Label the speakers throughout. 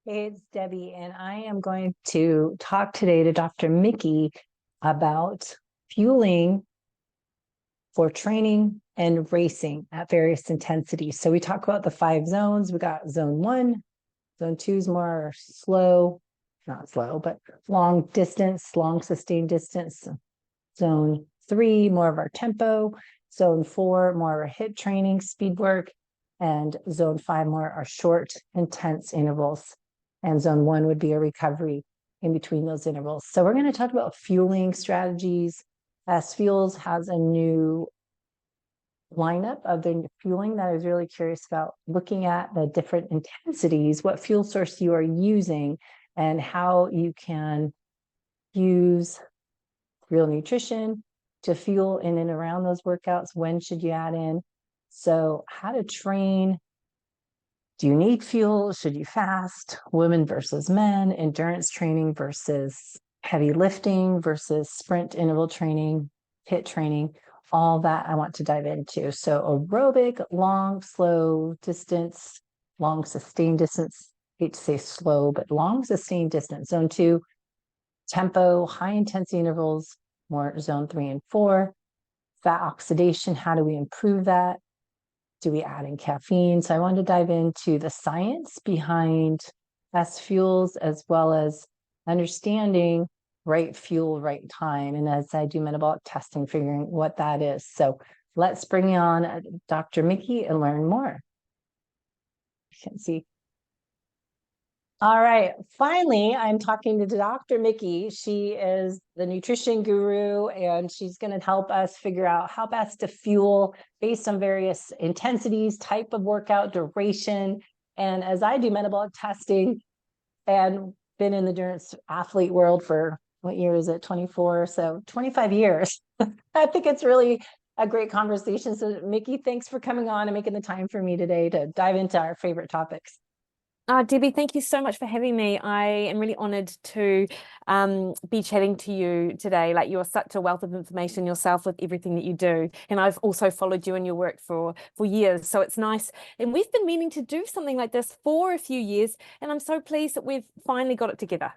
Speaker 1: Hey, it's Debbie, and I am going to talk today to Dr. Mikki about fueling for training and racing at various intensities. So we talk about the 5 zones. We got zone 1, zone 2 is more slow, not slow, but long distance, long sustained distance. Zone 3, more of our tempo. Zone 4, more of our hip training, speed work. And zone 5, more our short, intense intervals. And zone 1 would be a recovery in between those intervals. So we're going to talk about fueling strategies. S Fuels has a new lineup of their fueling that I was really curious about, looking at the different intensities, what fuel source you are using, and how you can use real nutrition to fuel in and around those workouts. When should you add in? So how to train. Do you need fuel? Should you fast? Women versus men, endurance training versus heavy lifting versus sprint interval training, HIIT training, all that I want to dive into. So aerobic, long, slow distance, long sustained distance, hate to say slow, but long sustained distance. Zone 2, tempo, high intensity intervals, more zone 3 and 4. Fat oxidation, how do we improve that? Do we add in caffeine? So I wanted to dive into the science behind S Fuels, as well as understanding right fuel, right time. And as I do metabolic testing, figuring what that is. So let's bring on Dr. Mikki and learn more. You can see. All right, finally, I'm talking to Dr. Mikki. She is the nutrition guru, and she's going to help us figure out how best to fuel based on various intensities, type of workout, duration. And as I do metabolic testing and been in the endurance athlete world for, what year is it, 24? So 25 years. I think it's really a great conversation. So Mikki, thanks for coming on and making the time for me today to dive into our favorite topics.
Speaker 2: Debbie, thank you so much for having me. I am really honored to be chatting to you today. Like, you are such a wealth of information yourself with everything that you do. And I've also followed you and your work for years. So it's nice. And we've been meaning to do something like this for a few years. And I'm so pleased that we've finally got it together.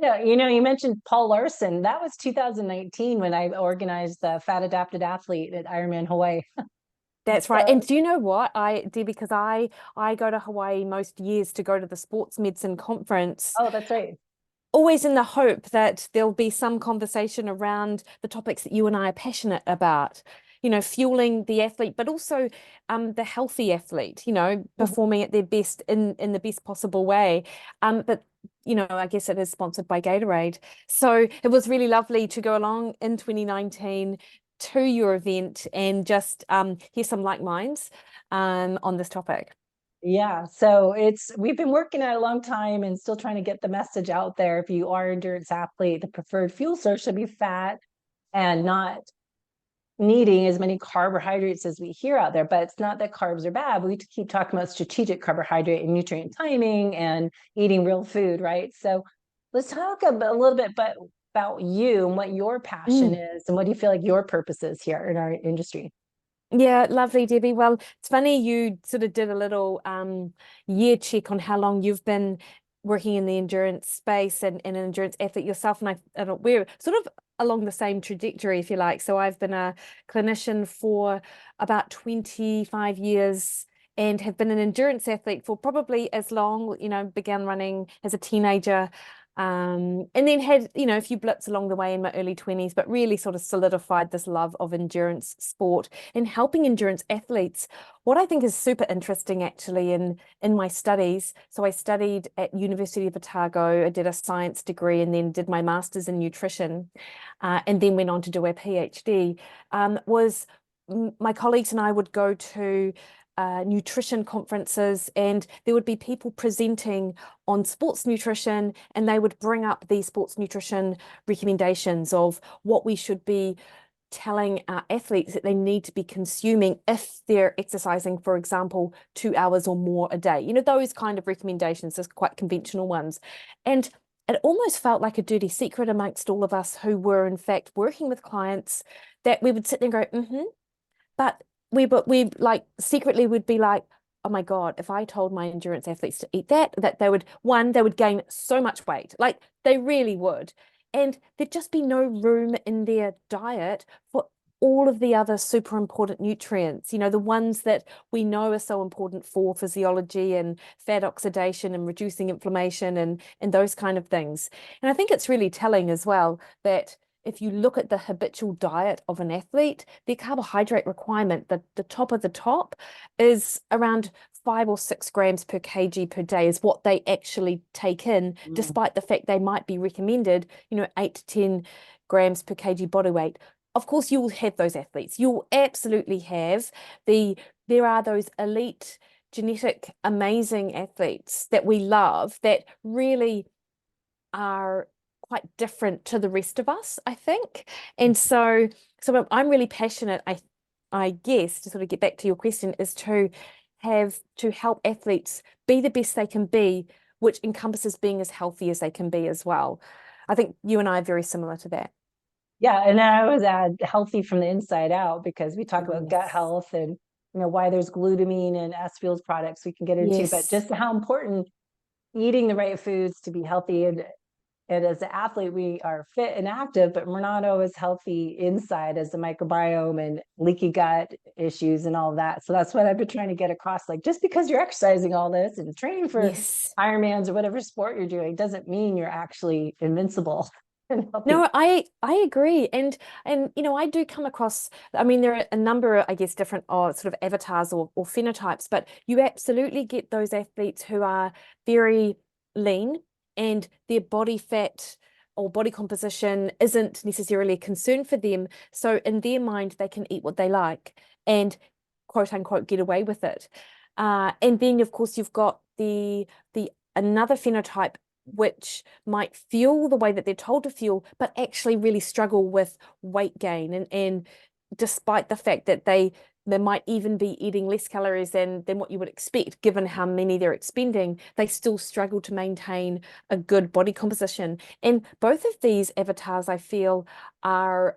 Speaker 1: You mentioned Paul Larson. That was 2019 when I organized the Fat Adapted Athlete at Ironman Hawaii.
Speaker 2: That's right. And do you know what, Debbie, because I go to Hawaii most years to go to the sports medicine conference.
Speaker 1: Oh, that's right.
Speaker 2: Always in the hope that there'll be some conversation around the topics that you and I are passionate about, fueling the athlete, but also the healthy athlete, performing at their best in the best possible way. But I guess it is sponsored by Gatorade. So it was really lovely to go along in 2019 to your event and just hear some like minds on this topic.
Speaker 1: Yeah, so we've been working at it a long time and still trying to get the message out there. If you are an endurance athlete, the preferred fuel source should be fat and not needing as many carbohydrates as we hear out there. But it's not that carbs are bad. We keep talking about strategic carbohydrate and nutrient timing and eating real food, right? So let's talk a little bit about you and what your passion is, and what do you feel like your purpose is here in our industry?
Speaker 2: Yeah, lovely, Debbie. Well, it's funny you sort of did a little year check on how long you've been working in the endurance space and an endurance athlete yourself. And we're sort of along the same trajectory, if you like. So I've been a clinician for about 25 years and have been an endurance athlete for probably as long, began running as a teenager. And then had, a few blips along the way in my early 20s, but really sort of solidified this love of endurance sport and helping endurance athletes. What I think is super interesting actually in my studies, so I studied at University of Otago, I did a science degree and then did my master's in nutrition, and then went on to do a PhD, was my colleagues and I would go to nutrition conferences, and there would be people presenting on sports nutrition, and they would bring up these sports nutrition recommendations of what we should be telling our athletes that they need to be consuming if they're exercising, for example, 2 hours or more a day. Those kind of recommendations, those quite conventional ones. And it almost felt like a dirty secret amongst all of us who were in fact working with clients, that we would sit there and go, but we like secretly would be like, oh my God, if I told my endurance athletes to eat that, they would gain so much weight. Like they really would. And there'd just be no room in their diet for all of the other super important nutrients, the ones that we know are so important for physiology and fat oxidation and reducing inflammation and those kind of things. And I think it's really telling as well that if you look at the habitual diet of an athlete, their carbohydrate requirement, the top of the top, is around 5 or 6 grams per kg per day is what they actually take in, despite the fact they might be recommended, 8 to 10 grams per kg body weight. Of course, you will have those athletes. You'll absolutely have there are those elite, genetic, amazing athletes that we love that really are quite different to the rest of us, I think. And so I'm really passionate, I guess, to sort of get back to your question, is to help athletes be the best they can be, which encompasses being as healthy as they can be as well. I think you and I are very similar to that.
Speaker 1: Yeah, and I always add healthy from the inside out, because we talk about gut
Speaker 2: Yes.
Speaker 1: health and why there's glutamine and S fuels products we can get into, but
Speaker 2: Yes.
Speaker 1: just how important eating the right foods to be healthy. And as an athlete, we are fit and active, but we're not always healthy inside, as the microbiome and leaky gut issues and all of that. So that's what I've been trying to get across. Like, just because you're exercising all this and training for
Speaker 2: Yes.
Speaker 1: Ironmans or whatever sport you're doing doesn't mean you're actually invincible and healthy.
Speaker 2: No, I agree. And I do come across, I mean, there are a number of, I guess, different sort of avatars or phenotypes, but you absolutely get those athletes who are very lean and their body fat or body composition isn't necessarily a concern for them. So in their mind, they can eat what they like and quote unquote get away with it. And then of course you've got the another phenotype which might fuel the way that they're told to fuel, but actually really struggle with weight gain. And despite the fact that they might even be eating less calories than what you would expect, given how many they're expending, they still struggle to maintain a good body composition. And both of these avatars, I feel, are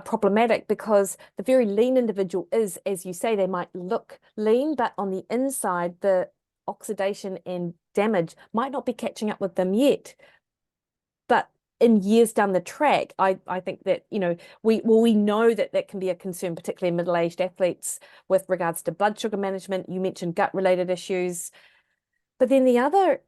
Speaker 2: problematic, because the very lean individual is, as you say, they might look lean, but on the inside, the oxidation and damage might not be catching up with them yet. But in years down the track, I think that, we know that can be a concern, particularly in middle-aged athletes with regards to blood sugar management. You mentioned gut-related issues. But then the other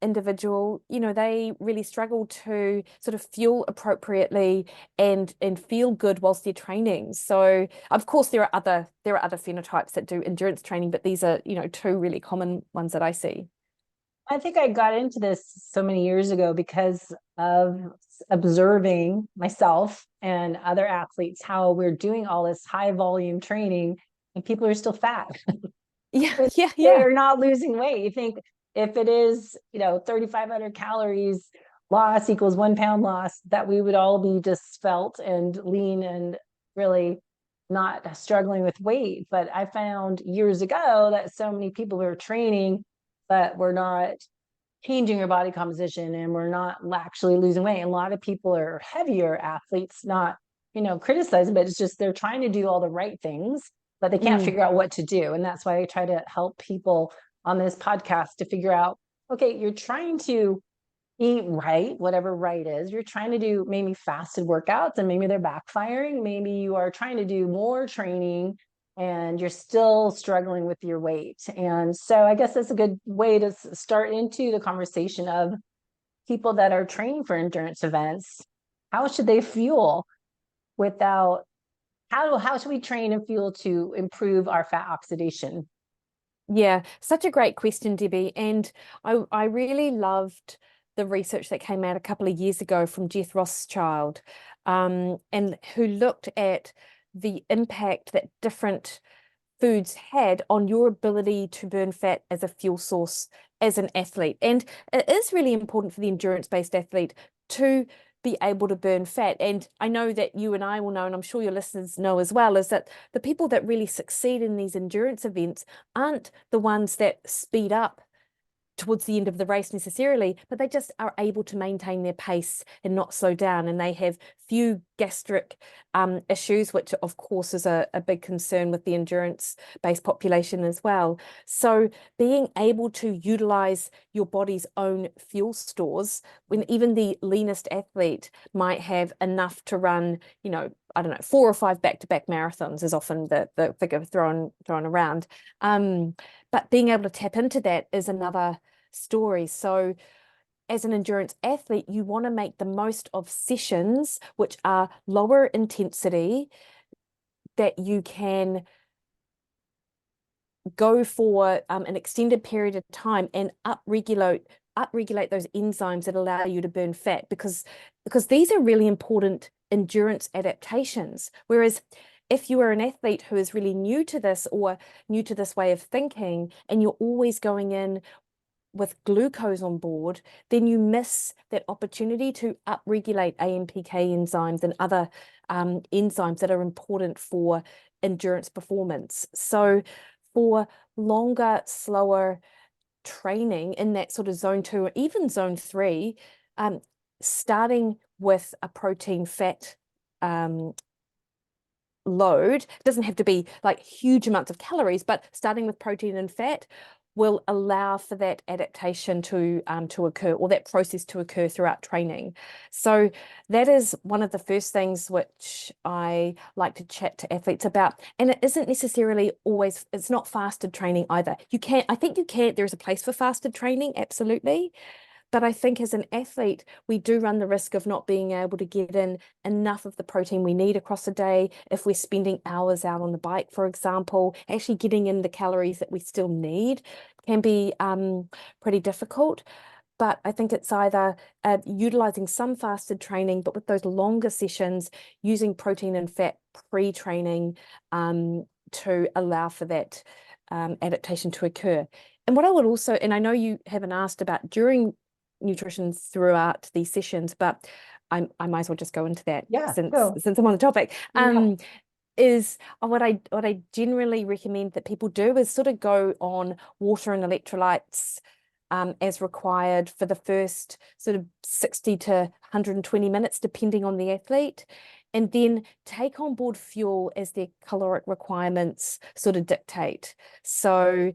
Speaker 2: individual, they really struggle to sort of fuel appropriately and feel good whilst they're training. So of course there are other phenotypes that do endurance training, but these are, two really common ones that I see.
Speaker 1: I think I got into this so many years ago because of observing myself and other athletes, how we're doing all this high volume training and people are still fat.
Speaker 2: Yeah.
Speaker 1: They are not losing weight. You think if it is, 3,500 calories loss equals 1 pound loss, that we would all be just svelte and lean and really not struggling with weight. But I found years ago that so many people were training, but we're not changing your body composition and we're not actually losing weight. And a lot of people are heavier athletes, not, criticizing, but it's just they're trying to do all the right things, but they can't figure out what to do. And that's why I try to help people on this podcast to figure out, okay, you're trying to eat right, whatever right is. You're trying to do maybe fasted workouts and maybe they're backfiring. Maybe you are trying to do more training and you're still struggling with your weight. And so I guess that's a good way to start into the conversation of people that are training for endurance events. How should they fuel without, how should we train and fuel to improve our fat oxidation?
Speaker 2: Yeah, such a great question, Debbie. And I really loved the research that came out a couple of years ago from Jeff Rothschild, and who looked at the impact that different foods had on your ability to burn fat as a fuel source as an athlete. And it is really important for the endurance-based athlete to be able to burn fat. And I know that you and I will know, and I'm sure your listeners know as well, is that the people that really succeed in these endurance events aren't the ones that speed up towards the end of the race necessarily, but they just are able to maintain their pace and not slow down. And they have few gastric issues, which of course is a big concern with the endurance-based population as well. So being able to utilize your body's own fuel stores, when even the leanest athlete might have enough to run, you know, I don't know, 4 or 5 back-to-back marathons is often the figure thrown around. But being able to tap into that is another story. So as an endurance athlete, you want to make the most of sessions which are lower intensity, that you can go for an extended period of time and upregulate those enzymes that allow you to burn fat, because these are really important endurance adaptations. Whereas if you are an athlete who is really new to this, or new to this way of thinking, and you're always going in with glucose on board, then you miss that opportunity to upregulate AMPK enzymes and other enzymes that are important for endurance performance. So for longer, slower training in that sort of zone 2 or even zone 3, starting with a protein fat load, it doesn't have to be like huge amounts of calories, but starting with protein and fat will allow for that adaptation to occur, or that process to occur throughout training. So that is one of the first things which I like to chat to athletes about. And it isn't necessarily always, it's not fasted training either. I think there's a place for fasted training, absolutely. But I think as an athlete, we do run the risk of not being able to get in enough of the protein we need across a day. If we're spending hours out on the bike, for example, actually getting in the calories that we still need can be pretty difficult. But I think it's either utilizing some fasted training, but with those longer sessions, using protein and fat pre-training to allow for that adaptation to occur. And what I would also, and I know you haven't asked about during nutrition throughout these sessions, but I might as well just go into that, since I'm on the topic. Is what I generally recommend that people do is sort of go on water and electrolytes as required for the first sort of 60 to 120 minutes, depending on the athlete, and then take on board fuel as their caloric requirements sort of dictate. So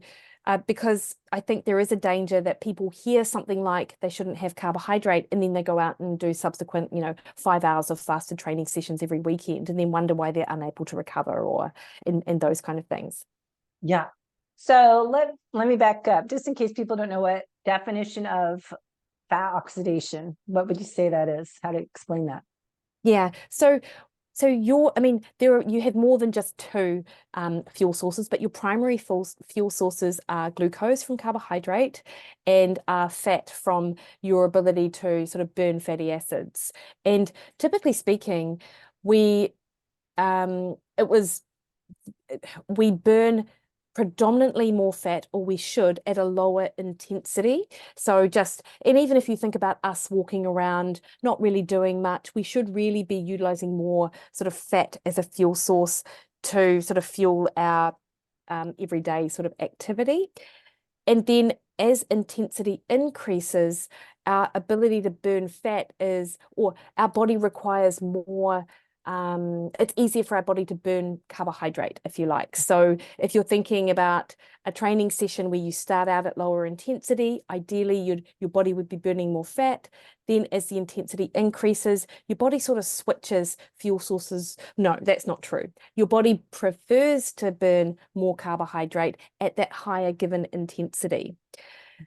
Speaker 2: because I think there is a danger that people hear something like they shouldn't have carbohydrate, and then they go out and do subsequent, 5 hours of fasted training sessions every weekend, and then wonder why they're unable to recover, or in those kind of things.
Speaker 1: Yeah. So let me back up, just in case people don't know what definition of fat oxidation, what would you say that is? How to explain that?
Speaker 2: Yeah. So you have more than just 2 fuel sources, but your primary fuel sources are glucose from carbohydrate and fat from your ability to sort of burn fatty acids. And typically speaking, we burn predominantly more fat, or we should, at a lower intensity. So and even if you think about us walking around, not really doing much, we should really be utilizing more sort of fat as a fuel source to sort of fuel our everyday sort of activity. And then as intensity increases, our ability to burn fat or our body requires more. It's easier for our body to burn carbohydrate, if you like. So if you're thinking about a training session where you start out at lower intensity, ideally your body would be burning more fat. Then as the intensity increases, your body sort of switches fuel sources. No, that's not true. Your body prefers to burn more carbohydrate at that higher given intensity.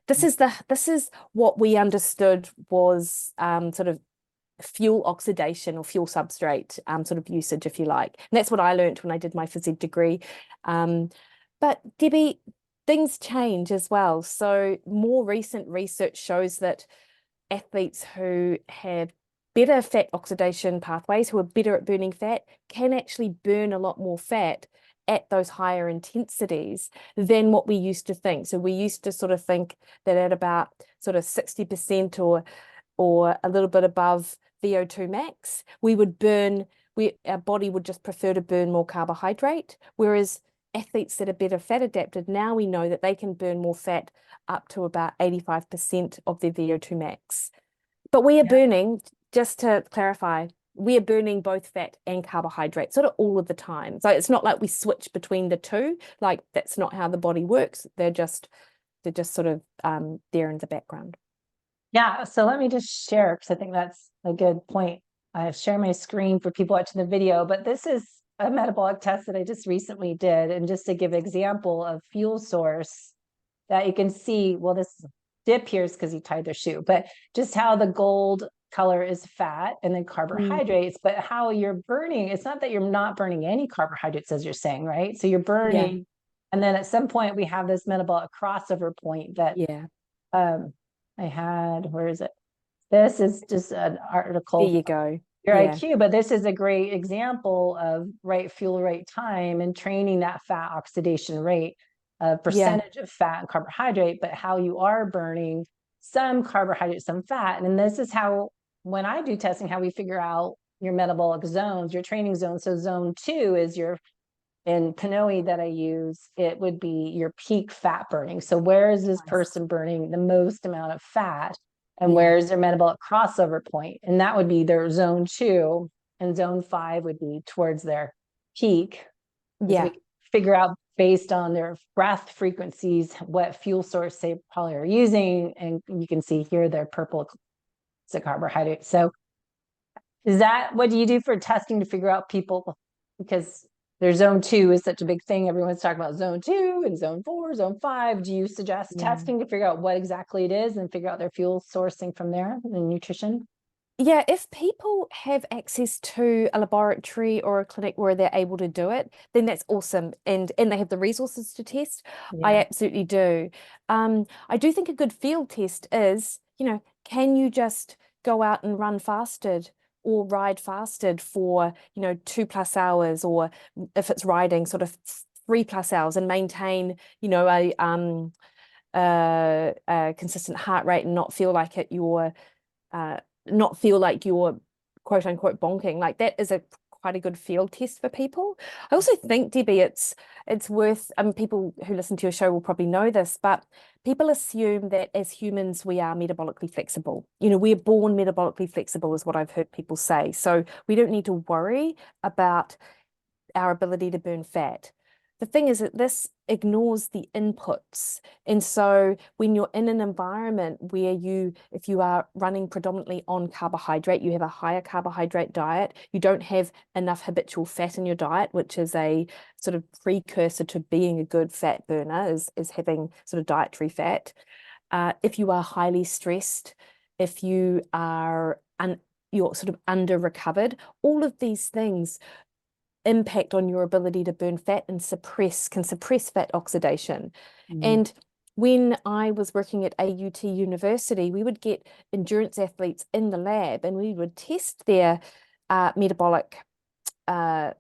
Speaker 2: This is what we understood was sort of fuel oxidation or fuel substrate sort of usage, if you like. And that's what I learned when I did my phys ed degree. But Debbie, things change as well. So more recent research shows that athletes who have better fat oxidation pathways, who are better at burning fat, can actually burn a lot more fat at those higher intensities than what we used to think. So we used to sort of think that at about sort of 60% or a little bit above VO2 max, our body would just prefer to burn more carbohydrate. Whereas athletes that are better fat adapted, now we know that they can burn more fat up to about 85% of their VO2 max. But we are burning, just to clarify, we are burning both fat and carbohydrate sort of all of the time. So it's not like we switch between the two. Like, that's not how the body works. They're just sort of there in the background.
Speaker 1: Yeah, so let me just share, because I think that's a good point. I share my screen for people watching the video, but this is a metabolic test that I just recently did. And just to give an example of fuel source that you can see, well, this dip here is because he tied their shoe, but just how the gold color is fat and then carbohydrates, but how you're burning, it's not that you're not burning any carbohydrates, as you're saying, right? So you're burning, and then at some point we have this metabolic crossover point that I had, where is it? This is just an article.
Speaker 2: There you go.
Speaker 1: Your IQ, but this is a great example of right fuel, right time, and training that fat oxidation rate, percentage of fat and carbohydrate, but how you are burning some carbohydrate, some fat. And this is how, when I do testing, how we figure out your metabolic zones, your training zones. So zone 2 is your, in Pinoy that I use, it would be your peak fat burning. So where is this person burning the most amount of fat? And where is their metabolic crossover point? And that would be their zone 2, and zone 5 would be towards their peak. So we figure out based on their breath frequencies what fuel source they probably are using. And you can see here their purple is a carbohydrate. So is that, what do you do for testing to figure out people? Because their zone 2 is such a big thing. Everyone's talking about zone 2 and zone 4, zone 5. Do you suggest testing to figure out what exactly it is and figure out their fuel sourcing from there, the nutrition?
Speaker 2: Yeah, if people have access to a laboratory or a clinic where they're able to do it, then that's awesome. And they have the resources to test. I absolutely do. I do think a good field test is, can you just go out and run fasted or ride fasted for, 2+ hours, or if it's riding, sort of 3+ hours, and maintain, a consistent heart rate and not feel like you're quote unquote bonking. Like, that is quite a good field test for people. I also think, Debbie, it's worth, people who listen to your show will probably know this, but people assume that as humans we are metabolically flexible. We're born metabolically flexible, is what I've heard people say. So we don't need to worry about our ability to burn fat. The thing is that this ignores the inputs. And so when you're in an environment where if you are running predominantly on carbohydrate, you have a higher carbohydrate diet, you don't have enough habitual fat in your diet, which is a sort of precursor to being a good fat burner, is having sort of dietary fat. If you are highly stressed, if you are you're sort of under recovered, all of these things impact on your ability to burn fat and can suppress fat oxidation. And when I was working at AUT University, we would get endurance athletes in the lab and we would test their metabolic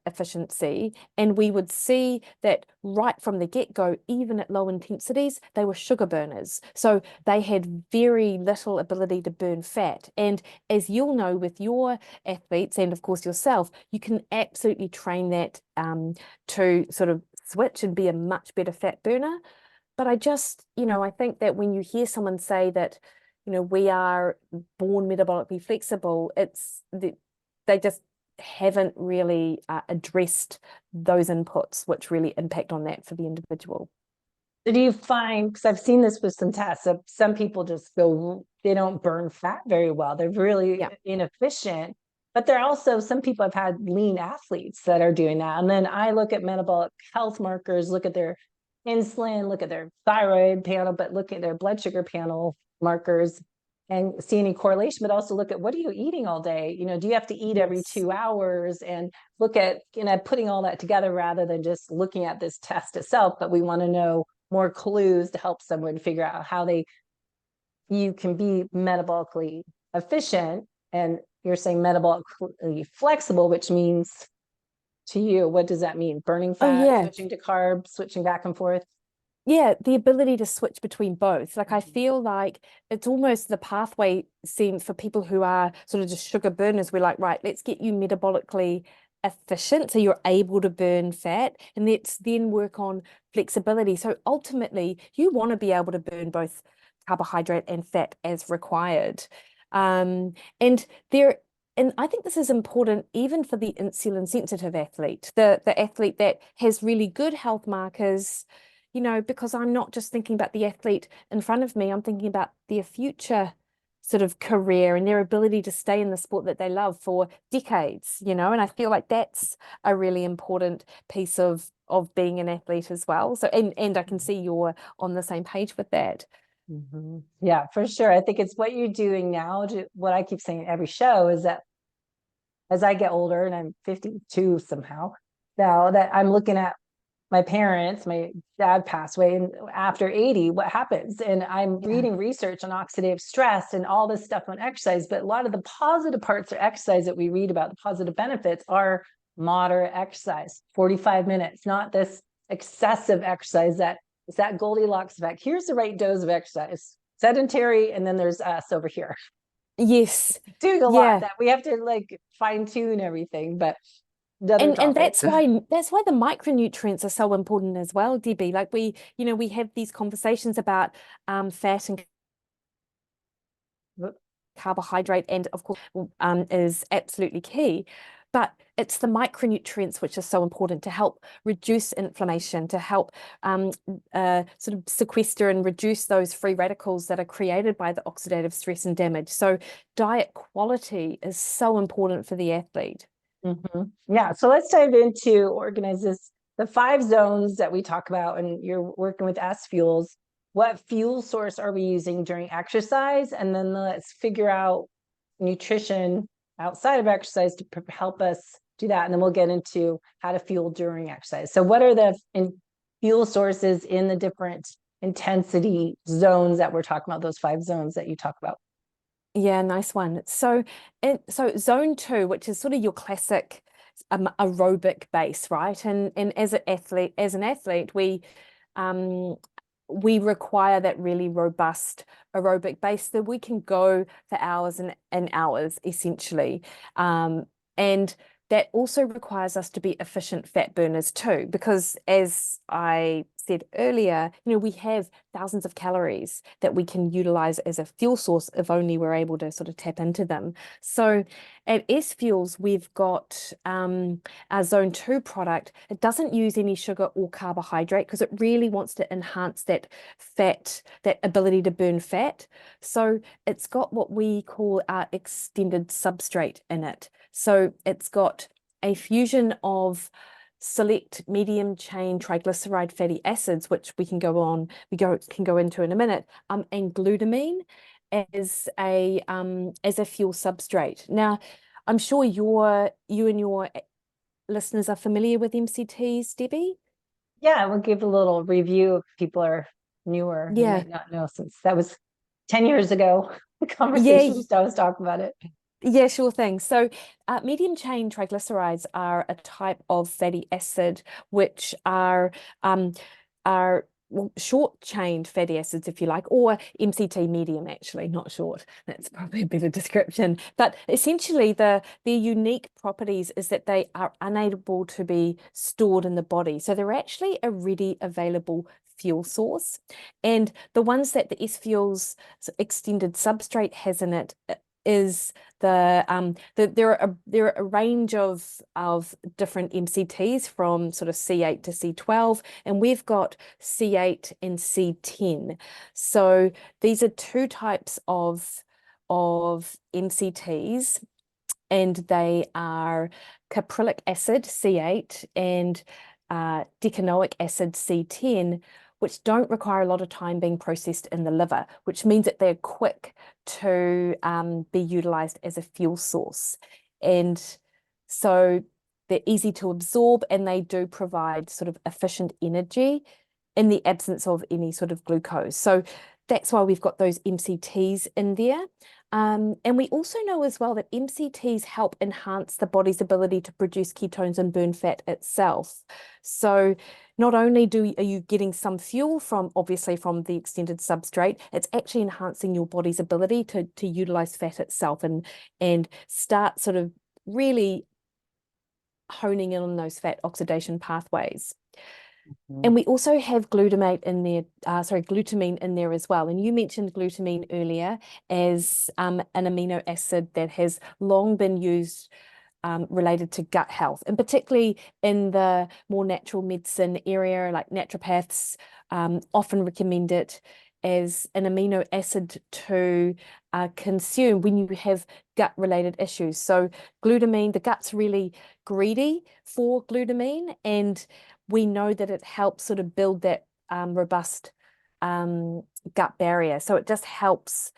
Speaker 2: efficiency, and we would see that right from the get-go, even at low intensities, they were sugar burners. So they had very little ability to burn fat. And as you'll know with your athletes, and of course yourself, you can absolutely train that to sort of switch and be a much better fat burner. But I just, I think that when you hear someone say that, we are born metabolically flexible, they just haven't really addressed those inputs, which really impact on that for the individual.
Speaker 1: So do you find, because I've seen this with some tests, that some people just they don't burn fat very well. They're really inefficient, but they're also, some people have had lean athletes that are doing that. And then I look at metabolic health markers, look at their insulin, look at their thyroid panel, but look at their blood sugar panel markers and see any correlation, but also look at, what are you eating all day? Do you have to eat every 2 hours? And look at, putting all that together rather than just looking at this test itself. But we want to know more clues to help someone figure out how you can be metabolically efficient. And you're saying metabolically flexible, which means to you, what does that mean? Burning fat, switching to carbs, switching back and forth?
Speaker 2: Yeah, the ability to switch between both. Like, I feel like it's almost the pathway seems for people who are sort of just sugar burners. We're like, right, let's get you metabolically efficient, so you're able to burn fat, and let's then work on flexibility. So ultimately, you want to be able to burn both carbohydrate and fat as required. And I think this is important even for the insulin sensitive athlete, the athlete that has really good health markers, you know, because I'm not just thinking about the athlete in front of me, I'm thinking about their future sort of career and their ability to stay in the sport that they love for decades, you know, and I feel like that's a really important piece of being an athlete as well. So, and I can see you're on the same page with that.
Speaker 1: Yeah, for sure. I think it's what you're doing now. What I keep saying in every show is that as I get older, and I'm 52 somehow now, that I'm looking at my parents, my dad passed away, and after 80, what happens? And I'm reading research on oxidative stress and all this stuff on exercise, but a lot of the positive parts of exercise that we read about, the positive benefits, are moderate exercise, 45 minutes, not this excessive exercise that is that Goldilocks effect. Here's the right dose of exercise, sedentary, and then there's us over here.
Speaker 2: Yes.
Speaker 1: Doing a lot that we have to like fine tune everything, but
Speaker 2: and that's why the micronutrients are so important as well, Debbie. Like we have these conversations about fat and carbohydrate, and of course is absolutely key, but it's the micronutrients which are so important to help reduce inflammation, to help sort of sequester and reduce those free radicals that are created by the oxidative stress and damage. So diet quality is so important for the athlete.
Speaker 1: Yeah, so let's dive into organize this, the 5 zones that we talk about, and you're working with S fuels. What fuel source are we using during exercise? And then let's figure out nutrition outside of exercise to help us do that. And then we'll get into how to fuel during exercise. So what are the fuel sources in the different intensity zones that we're talking about, those 5 zones that you talk about?
Speaker 2: Yeah, nice one. So zone 2, which is sort of your classic aerobic base, right? And as an athlete, we require that really robust aerobic base that we can go for hours and hours, essentially. And that also requires us to be efficient fat burners too, because as I said earlier, you know, we have thousands of calories that we can utilize as a fuel source if only we're able to sort of tap into them. So at S Fuels, we've got our Zone 2 product. It doesn't use any sugar or carbohydrate because it really wants to enhance that fat, that ability to burn fat. So it's got what we call our extended substrate in it. So it's got a fusion of select medium chain triglyceride fatty acids, which we can go into in a minute, and glutamine as a fuel substrate. Now, I'm sure you and your listeners are familiar with MCTs, Debbie?
Speaker 1: Yeah, we'll give a little review if people are newer. They might not know, since that was 10 years ago, the conversation I was talking about it.
Speaker 2: Yeah, sure thing. So medium chain triglycerides are a type of fatty acid which are short-chained fatty acids, if you like, or MCT medium, actually, not short. That's probably a better description. But essentially, their unique properties is that they are unable to be stored in the body. So they're actually a ready available fuel source. And the ones that the S Fuels extended substrate has in it is there are a range of different MCTs from sort of C8 to C12, and we've got C8 and C10. So these are 2 types of MCTs, and they are caprylic acid C8 and decanoic acid C10, which don't require a lot of time being processed in the liver, which means that they're quick to be utilized as a fuel source. And so they're easy to absorb, and they do provide sort of efficient energy in the absence of any sort of glucose. So that's why we've got those MCTs in there. And we also know as well that MCTs help enhance the body's ability to produce ketones and burn fat itself. So not only are you getting some fuel obviously from the extended substrate, it's actually enhancing your body's ability to utilize fat itself and start sort of really honing in on those fat oxidation pathways.
Speaker 1: Mhm.
Speaker 2: And we also have glutamate in there, glutamine in there as well. And you mentioned glutamine earlier as an amino acid that has long been used related to gut health, and particularly in the more natural medicine area, like naturopaths often recommend it as an amino acid to consume when you have gut-related issues. So glutamine, the gut's really greedy for glutamine, and we know that it helps sort of build that robust gut barrier. So it just helps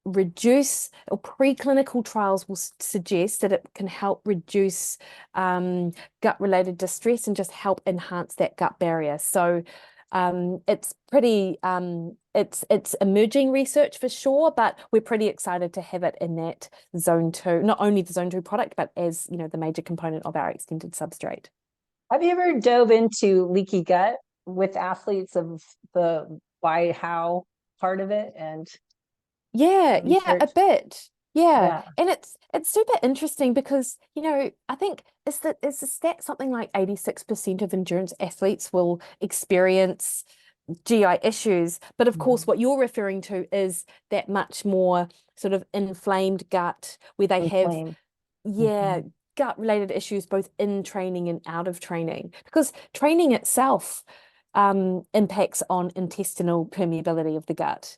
Speaker 2: reduce, or preclinical trials will suggest that it can help reduce gut-related distress and just help enhance that gut barrier. So it's pretty, it's emerging research for sure, but we're pretty excited to have it in that zone 2, not only the zone 2 product, but as, you know, the major component of our extended substrate.
Speaker 1: Have you ever dove into leaky gut with athletes of the why, how part of it and
Speaker 2: Yeah, a
Speaker 1: research?
Speaker 2: bit. Yeah.
Speaker 1: Yeah.
Speaker 2: And it's super interesting because, you know, I think is the stat something like 86% of endurance athletes will experience GI issues. But of course,
Speaker 1: Mhm.
Speaker 2: what you're referring to is that much more sort of inflamed gut where they have,
Speaker 1: Inflamed.
Speaker 2: yeah,
Speaker 1: Mhm.
Speaker 2: gut related issues both in training and out of training. Because training itself impacts on intestinal permeability of the gut.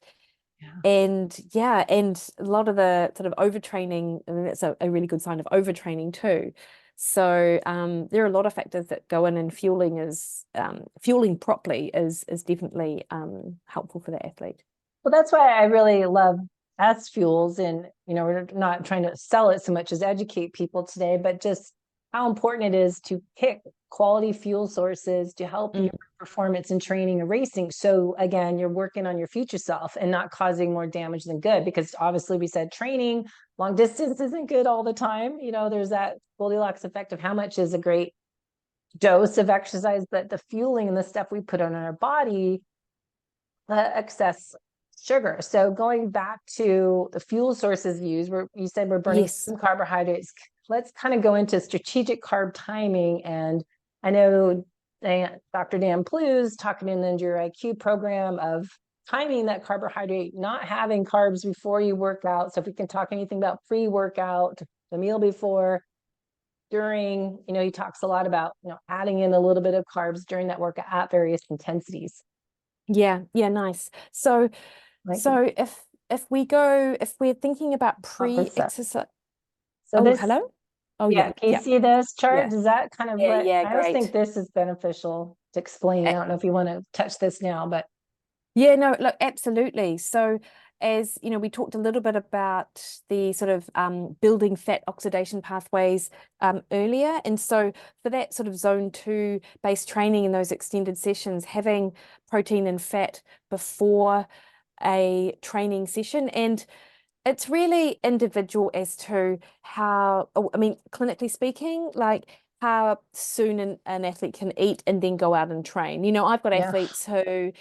Speaker 1: Yeah.
Speaker 2: And yeah, and a lot of the sort of overtraining, and that's a really good sign of overtraining too. So there are a lot of factors that go in, and fueling properly is definitely helpful for the athlete.
Speaker 1: Well, that's why I really love S fuels. And, you know, we're not trying to sell it so much as educate people today, but just how important it is to pick quality fuel sources to help your
Speaker 2: Mm.
Speaker 1: performance in training and racing. So again, you're working on your future self and not causing more damage than good, because obviously we said training, long distance isn't good all the time. You know, there's that Goldilocks effect of how much is a great dose of exercise, but the fueling and the stuff we put on our body, excess sugar. So going back to the fuel sources used, where you said we're burning
Speaker 2: Yes.
Speaker 1: some carbohydrates, let's kind of go into strategic carb timing. And I know Dr. Dan Plews talking in the Endure IQ program of timing that carbohydrate, not having carbs before you work out. So if we can talk anything about pre-workout, the meal before, during, you know, he talks a lot about, you know, adding in a little bit of carbs during that workout at various intensities.
Speaker 2: Yeah, nice. So
Speaker 1: Like,
Speaker 2: if we're thinking about pre-exercise.
Speaker 1: so
Speaker 2: Oh,
Speaker 1: this,
Speaker 2: hello? Oh
Speaker 1: yeah,
Speaker 2: yeah,
Speaker 1: can you see this chart?
Speaker 2: yeah.
Speaker 1: Does that kind of what, I always think
Speaker 2: Great.
Speaker 1: this is beneficial to explain. I don't know if you want to touch this now, but
Speaker 2: Yeah, no, look, absolutely. So as you know, we talked a little bit about the sort of building fat oxidation pathways earlier. And so for that sort of zone 2 based training in those extended sessions, having protein and fat before a training session, and it's really individual as to how, I mean, clinically speaking, like how soon an athlete can eat and then go out and train. You know, I've got
Speaker 1: yeah,
Speaker 2: athletes who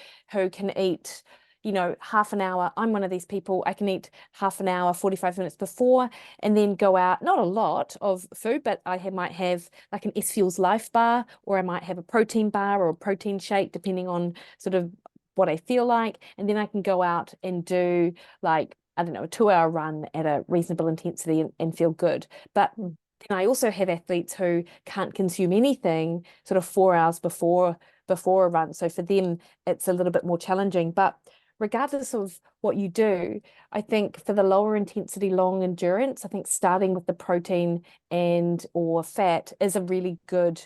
Speaker 2: can eat, you know, half an hour. I'm one of these people. I can eat half an hour, 45 minutes before, and then go out. Not a lot of food, but might have like an S Fuels Life bar, or I might have a protein bar or a protein shake, depending on sort of what I feel like. And then I can go out and do like, I don't know, a 2-hour run at a reasonable intensity and feel good. But then I also have athletes who can't consume anything sort of 4 hours before a run. So for them, it's a little bit more challenging. But regardless of what you do, I think for the lower intensity, long endurance, I think starting with the protein and or fat is a really good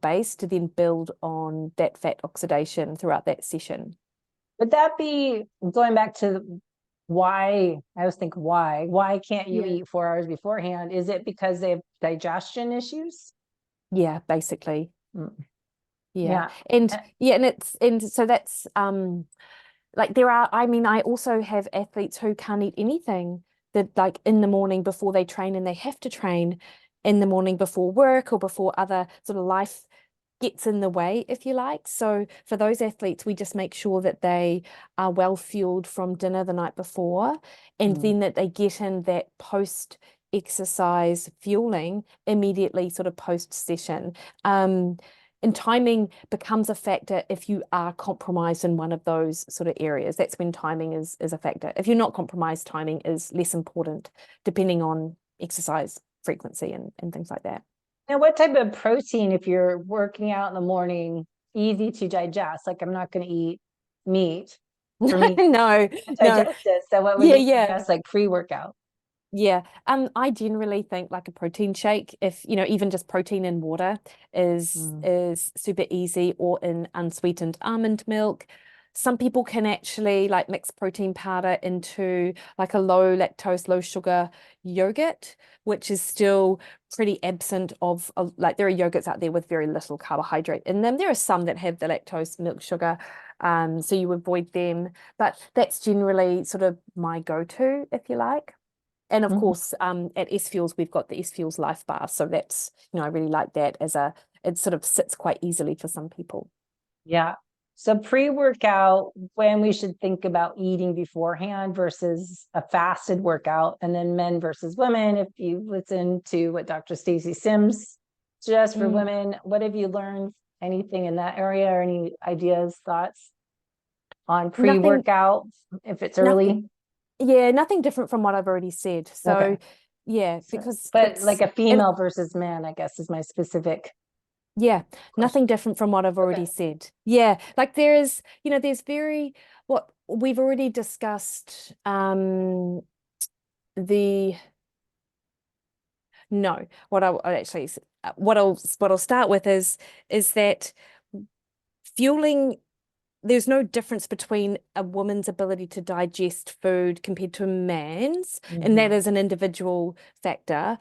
Speaker 2: base to then build on that fat oxidation throughout that session.
Speaker 1: would that be going back to why? I always think why can't you
Speaker 2: Yeah.
Speaker 1: eat 4 hours beforehand? Is it because they have digestion issues?
Speaker 2: Yeah, basically.
Speaker 1: Mm.
Speaker 2: Yeah.
Speaker 1: Yeah.
Speaker 2: And yeah, and so that's like there are, I mean, I also have athletes who can't eat anything that like in the morning before they train, and they have to train in the morning before work or before other sort of life gets in the way, if you like. So for those athletes, we just make sure that they are well fueled from dinner the night before, and
Speaker 1: Mm.
Speaker 2: then that they get in that post exercise fueling immediately sort of post session. And timing becomes a factor if you are compromised in one of those sort of areas. That's when timing is a factor. If you're not compromised, timing is less important, depending on exercise frequency and things like that.
Speaker 1: Now, what type of protein, if you're working out in the morning, easy to digest? Like, I'm not going to eat meat for me
Speaker 2: No,
Speaker 1: to
Speaker 2: no.
Speaker 1: digest it. So what would
Speaker 2: Yeah,
Speaker 1: you
Speaker 2: yeah.
Speaker 1: suggest, like pre-workout?
Speaker 2: Yeah. I generally think like a protein shake, if even just protein in water is super easy, or in unsweetened almond milk. Some people can actually like mix protein powder into like a low lactose, low sugar yogurt, which is still pretty absent of like, there are yogurts out there with very little carbohydrate in them. There are some that have the lactose, milk sugar, so you avoid them. But that's generally sort of my go-to, if you like. And of course, at S Fuels, we've got the S Fuels Life Bar. So that's, I really like that it sort of sits quite easily for some people.
Speaker 1: Yeah. So pre-workout, when we should think about eating beforehand versus a fasted workout, and then men versus women. If you listen to what Dr. Stacy Sims suggests for women, what have you learned? Anything in that area, or any ideas, thoughts on pre-workout if it's early?
Speaker 2: Yeah, nothing different from what I've already said. So
Speaker 1: Okay.
Speaker 2: yeah, because
Speaker 1: but like a female versus man, I guess, is my specific question.
Speaker 2: nothing different from what I've already said. Yeah, like there's what we've already discussed, the no, what I'll start with is that fueling, there's no difference between a woman's ability to digest food compared to a man's, and that is an individual factor.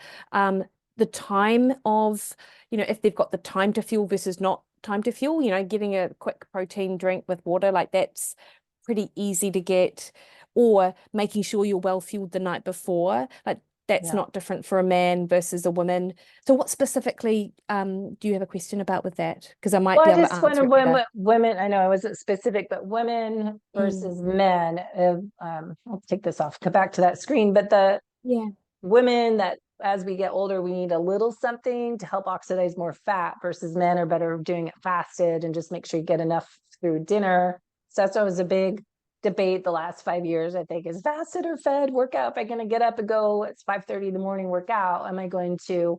Speaker 2: The time of, if they've got the time to fuel versus not time to fuel, getting a quick protein drink with water, like that's pretty easy to get, or making sure you're well fueled the night before, like that's not different for a man versus a woman. So what specifically do you have a question about with that? Because I might be able to answer it better.
Speaker 1: Women, I know I wasn't specific, but women versus men. I'll take this off, come back to that screen. But the women that as we get older, we need a little something to help oxidize more fat, versus men are better doing it fasted and just make sure you get enough through dinner. So that's always a big debate the last 5 years, I think, is fasted or fed workout. If I'm going to get up and go, it's 5:30 in the morning workout, am I going to,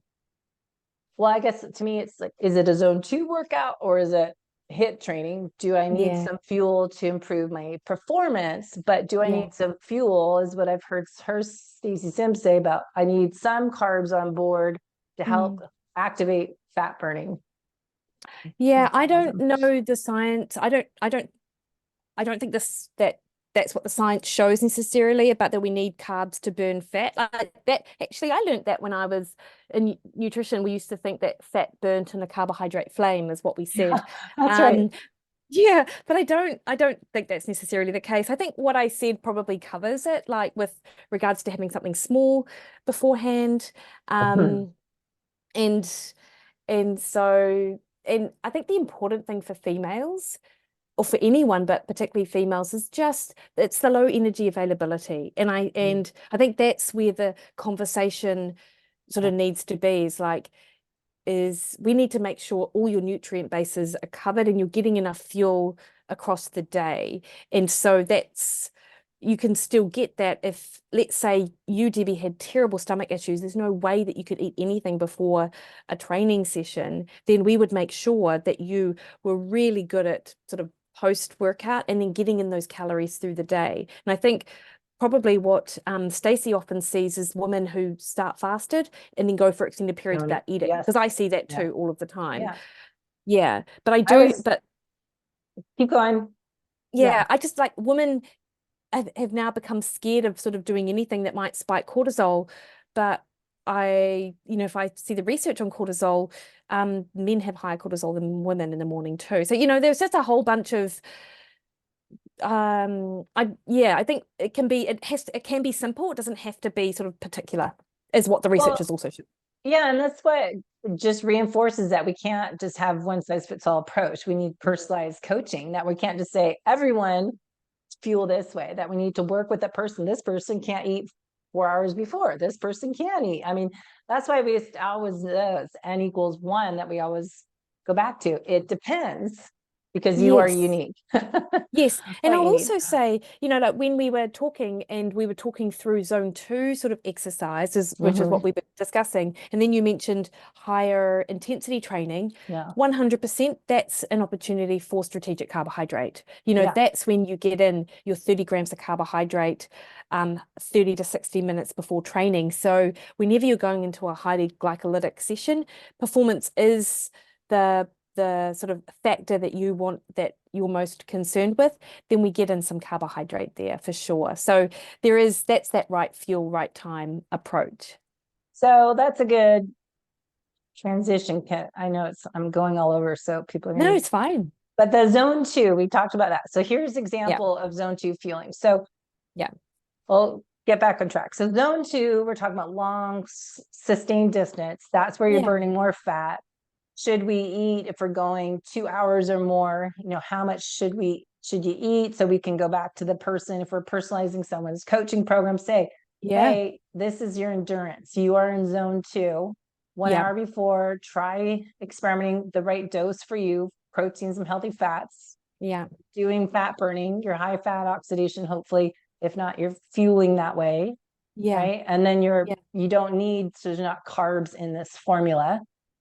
Speaker 1: well, I guess to me, it's like, is it a zone 2 workout or is it HIIT training? Do I need some fuel to improve my performance? But do I need some fuel, is what I've heard her Stacy Sims say about, I need some carbs on board to help activate fat burning.
Speaker 2: Yeah, I don't know the science. I don't think that's what the science shows necessarily, about that we need carbs to burn fat. Like that, actually, I learned that when I was in nutrition. We used to think that fat burnt in a carbohydrate flame is what we said.
Speaker 1: That's right.
Speaker 2: Yeah, but I don't think that's necessarily the case. I think what I said probably covers it, like with regards to having something small beforehand. And so I think the important thing for females, or for anyone, but particularly females, is just it's the low energy availability. And I think that's where the conversation sort of needs to be, is we need to make sure all your nutrient bases are covered and you're getting enough fuel across the day. And so you can still get that if, let's say, you, Debbie, had terrible stomach issues, there's no way that you could eat anything before a training session, then we would make sure that you were really good at sort of post-workout and then getting in those calories through the day. And I think probably what Stacey often sees is women who start fasted and then go for extended periods without eating, because I see that too all of the time. But I do, but
Speaker 1: keep going.
Speaker 2: I just, like, women have now become scared of sort of doing anything that might spike cortisol. But if I see the research on cortisol, men have higher cortisol than women in the morning too. So, there's just a whole bunch of, I think it can be simple. It doesn't have to be sort of particular, is what the research is also shown.
Speaker 1: Yeah, and that's what just reinforces that we can't just have one size fits all approach. We need personalized coaching, that we can't just say everyone fuel this way, that we need to work with a person. This person can't eat 4 hours before. This person can't eat. I mean, that's why we always N equals 1 that we always go back to. It depends because you are
Speaker 2: Yes.
Speaker 1: unique.
Speaker 2: Yes. And
Speaker 1: What
Speaker 2: I'll
Speaker 1: you need.
Speaker 2: also say, like when we were talking and we were talking through zone 2 sort of exercises, which is what we were discussing, and then you mentioned higher intensity training,
Speaker 1: Yeah.
Speaker 2: 100% that's an opportunity for strategic carbohydrate.
Speaker 1: Yeah.
Speaker 2: That's when you get in your 30 grams of carbohydrate 30 to 60 minutes before training. So whenever you're going into a highly glycolytic session, performance is the sort of factor that you're most concerned with, then we get in some carbohydrate there for sure. So that's that right fuel, right time approach.
Speaker 1: So that's a good transition. I know I'm going all over, so people are
Speaker 2: No,
Speaker 1: gonna,
Speaker 2: it's fine.
Speaker 1: but the zone 2, we talked about that. So here's example of zone 2 fueling. So
Speaker 2: Yeah.
Speaker 1: we'll get back on track. So zone 2, we're talking about long sustained distance. That's where you're burning more fat. Should we eat if we're going 2 hours or more? How much should you eat? So we can go back to the person, if we're personalizing someone's coaching program, say, hey, this is your endurance. You are in zone 2. 1 hour before, try experimenting the right dose for you, proteins and healthy fats.
Speaker 2: Yeah.
Speaker 1: Doing fat burning, your high fat oxidation, hopefully, if not, you're fueling that way.
Speaker 2: Yeah.
Speaker 1: Right. And then you don't need, so there's not carbs in this formula.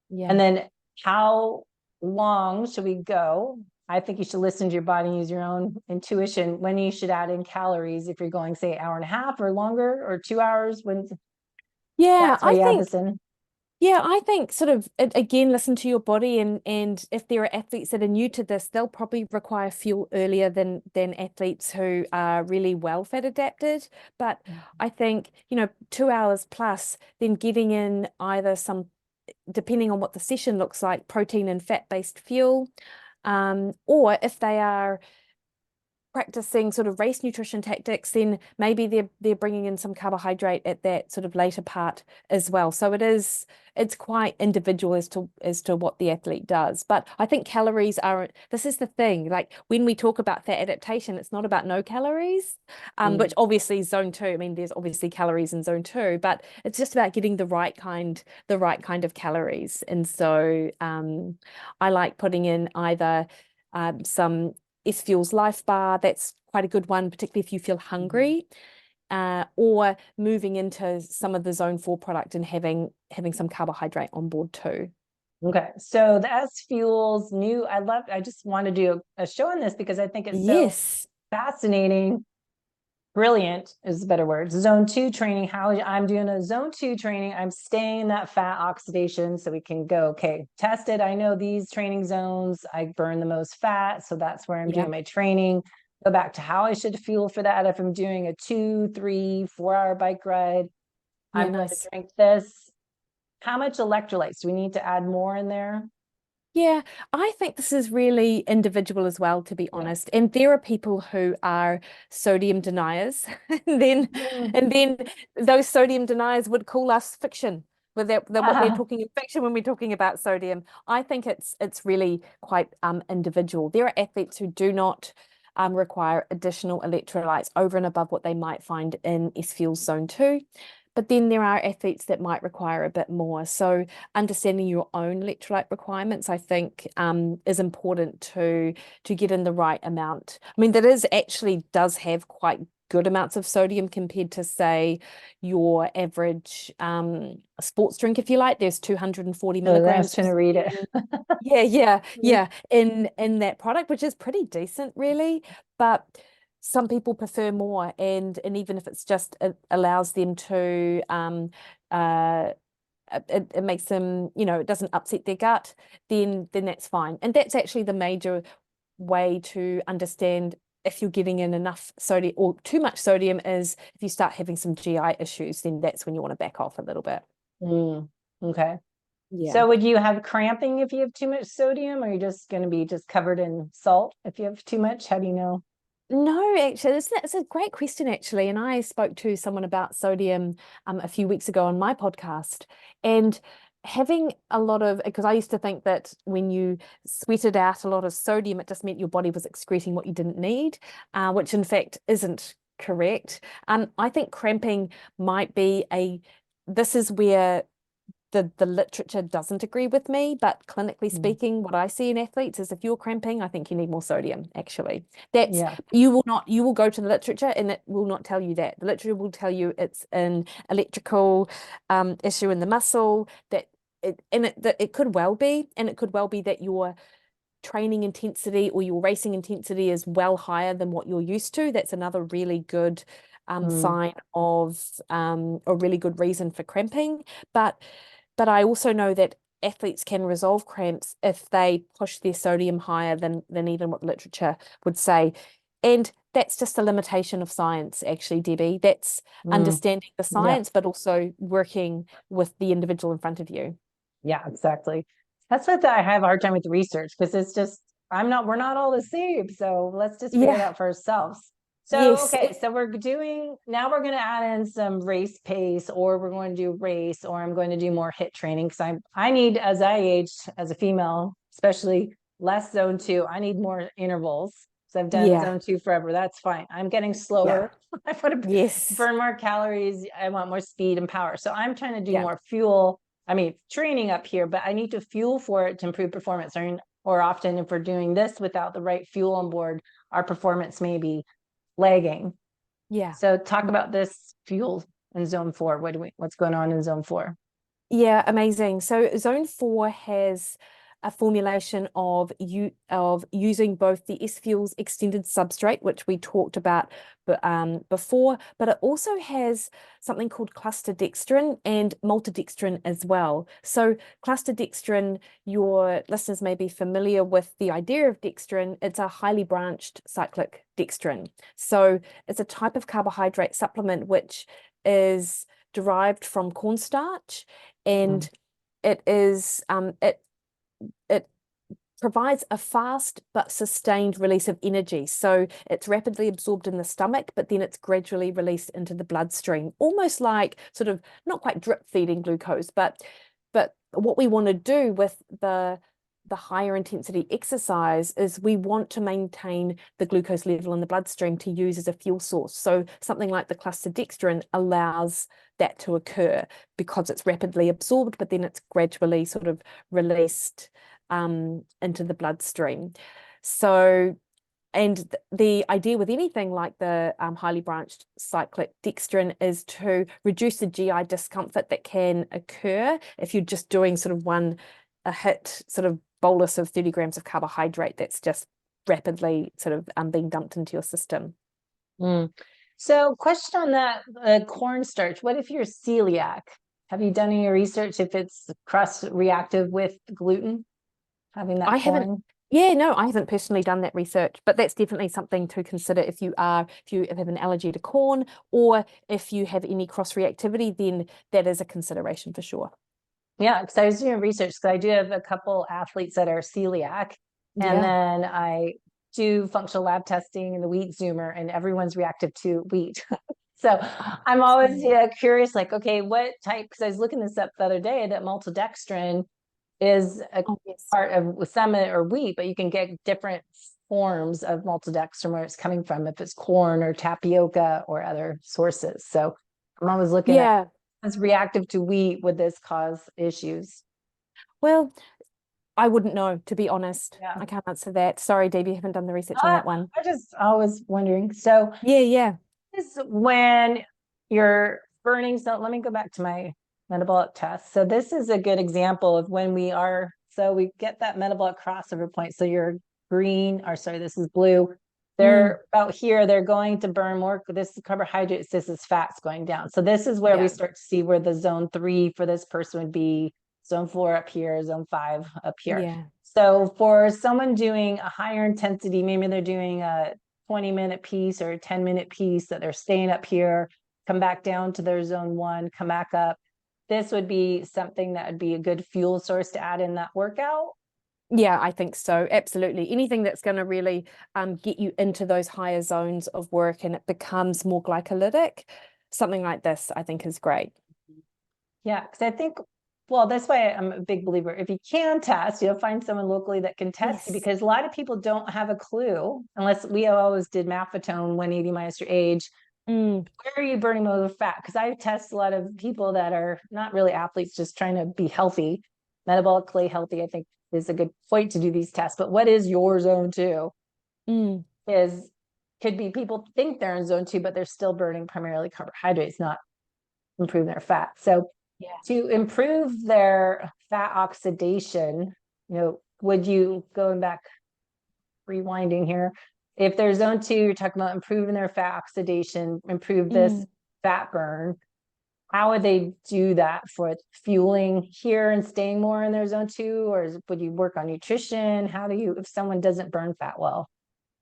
Speaker 2: Yeah.
Speaker 1: And then how long should we go? I think you should listen to your body and use your own intuition when you should add in calories, if you're going, say, 1.5 hours or longer, or 2 hours, when that's why you add this in.
Speaker 2: Yeah, I think sort of, again, listen to your body, and if there are athletes that are new to this, they'll probably require fuel earlier than athletes who are really well fat adapted. But I think, 2 hours plus, then getting in either some, depending on what the session looks like, protein and fat-based fuel, or if they are practicing sort of race nutrition tactics, then maybe they're bringing in some carbohydrate at that sort of later part as well. So it's quite individual as to what the athlete does. But I think calories aren't, this is the thing, like when we talk about fat adaptation, it's not about no calories, which obviously zone 2, I mean, there's obviously calories in zone 2, but it's just about getting the right kind of calories. And so I like putting in either some S Fuels Life Bar, that's quite a good one, particularly if you feel hungry, or moving into some of the zone 4 product and having some carbohydrate on board too.
Speaker 1: Okay, so the S Fuels new, I just want to do a show on this because I think it's so fascinating. Brilliant is a better word. Zone 2 training, how I'm doing a zone 2 training, I'm staying in that fat oxidation, so we can go, okay, test it. I know these training zones, I burn the most fat, so that's where I'm doing my training. Go back to how I should fuel for that. If I'm doing a 2, 3, 4 hour bike ride, I'm going to drink this. How much electrolytes? Do we need to add more in there?
Speaker 2: Yeah, I think this is really individual as well, to be honest. And there are people who are sodium deniers, and then those sodium deniers would call us fiction. With that, what we're talking in fiction when we're talking about sodium. I think it's really quite individual. There are athletes who do not require additional electrolytes over and above what they might find in S Fuels Zone 2. But then there are athletes that might require a bit more. So understanding your own electrolyte requirements, I think, is important to get in the right amount. I mean, that does have quite good amounts of sodium compared to, say, your average sports drink, if you like. There's 240 milligrams.
Speaker 1: Trying to read it.
Speaker 2: In that product, which is pretty decent, really. But some people prefer more, and even if it's just, it allows them to it makes them, it doesn't upset their gut, then that's fine. And that's actually the major way to understand if you're getting in enough sodium or too much sodium, is if you start having some GI issues, then that's when you want to back off a little bit.
Speaker 1: Okay. So would you have cramping if you have too much sodium, or are you just going to be covered in salt if you have too much? How do you know?
Speaker 2: No, actually, it's a great question, actually. And I spoke to someone about sodium a few weeks ago on my podcast, and having a lot of, because I used to think that when you sweated out a lot of sodium, it just meant your body was excreting what you didn't need, which in fact isn't correct. I think cramping might be this is where the literature doesn't agree with me, but clinically speaking, what I see in athletes is if you're cramping, I think you need more sodium, actually. You will go to the literature and it will not tell you that. The literature will tell you it's an electrical issue in the muscle, that it could well be, and it could well be that your training intensity or your racing intensity is well higher than what you're used to. That's another really good sign of a really good reason for cramping. But I also know that athletes can resolve cramps if they push their sodium higher than even what the literature would say. And that's just a limitation of science, actually, Debbie. That's understanding the science, but also working with the individual in front of you.
Speaker 1: Yeah, exactly. That's what I have a hard time with the research, because it's just, we're not all the same. So let's just figure it out for ourselves. So,
Speaker 2: yes.
Speaker 1: okay, so now we're going to add in some race pace, or we're going to do race, or I'm going to do more HIIT training, because I need, as I age as a female, especially less zone 2, I need more intervals. So I've done zone 2 forever. That's fine. I'm getting slower. I want to burn more calories. I want more speed and power. So I'm trying to do more fuel. Training up here, but I need to fuel for it to improve performance. Or often if we're doing this without the right fuel on board, our performance may be lagging. So talk about this fuel in zone 4. What's going on in zone 4?
Speaker 2: Yeah, amazing. So zone 4 has a formulation of using both the S-Fuels extended substrate, which we talked about before, but it also has something called cluster dextrin and maltodextrin as well. So cluster dextrin, your listeners may be familiar with the idea of dextrin. It's a highly branched cyclic dextrin. So it's a type of carbohydrate supplement which is derived from cornstarch, and it provides a fast but sustained release of energy. So it's rapidly absorbed in the stomach, but then it's gradually released into the bloodstream, almost like sort of not quite drip feeding glucose, but what we want to do with the higher intensity exercise is we want to maintain the glucose level in the bloodstream to use as a fuel source. So something like the cluster dextrin allows that to occur because it's rapidly absorbed, but then it's gradually sort of released into the bloodstream. So, and the idea with anything like the highly branched cyclic dextrin is to reduce the GI discomfort that can occur if you're just doing sort of a HIIT sort of bolus of 30 grams of carbohydrate that's just rapidly sort of being dumped into your system.
Speaker 1: So question on that, cornstarch, what if you're celiac? Have you done any research if it's cross-reactive with gluten, having that corn?
Speaker 2: I haven't personally done that research, but that's definitely something to consider if you have an allergy to corn, or if you have any cross-reactivity, then that is a consideration for sure.
Speaker 1: Yeah, because I was doing research, because I do have a couple athletes that are celiac, and then I do functional lab testing in the wheat zoomer, and everyone's reactive to wheat. So I'm always curious, like, okay, what type, because I was looking this up the other day, that maltodextrin is a part of summit or wheat, but you can get different forms of maltodextrin where it's coming from, if it's corn or tapioca or other sources. So I'm always looking at as reactive to wheat, would this cause issues?
Speaker 2: Well, I wouldn't know, to be honest. I can't answer that. Sorry, Debbie, I haven't done the research on that one.
Speaker 1: I was wondering. So this is when you're burning. So let me go back to my metabolic test. So this is a good example of when we get that metabolic crossover point. So you're green, or sorry, this is blue. They're about here, they're going to burn more. This is carbohydrates, this is fats going down. So this is where we start to see where the zone 3 for this person would be, zone 4 up here, zone 5 up here. So for someone doing a higher intensity, maybe they're doing a 20-minute piece or a 10-minute piece, that they're staying up here, come back down to their zone 1, come back up. This would be something that would be a good fuel source to add in that workout.
Speaker 2: Yeah, I think so. Absolutely. Anything that's going to really get you into those higher zones of work and it becomes more glycolytic, something like this, I think is great.
Speaker 1: Yeah, because I think, well, that's why I'm a big believer. If you can test, find someone locally that can test you, because a lot of people don't have a clue, unless we always did Maffetone 180 minus your age.
Speaker 2: Mm,
Speaker 1: Where are you burning most of the fat? Because I test a lot of people that are not really athletes, just trying to be healthy, metabolically healthy, I think is a good point to do these tests. But what is your zone two?
Speaker 2: mm,
Speaker 1: Is could be people think they're in zone two, but they're still burning primarily carbohydrates, not improving their fat. So
Speaker 2: yeah.
Speaker 1: to improve their fat oxidation, would you, going back, rewinding here, if they're zone two, you're talking about improving their fat oxidation, improve this
Speaker 2: Mm.
Speaker 1: fat burn. How would they do that for fueling here and staying more in their zone two? Or would you work on nutrition? How do you, if someone doesn't burn fat well?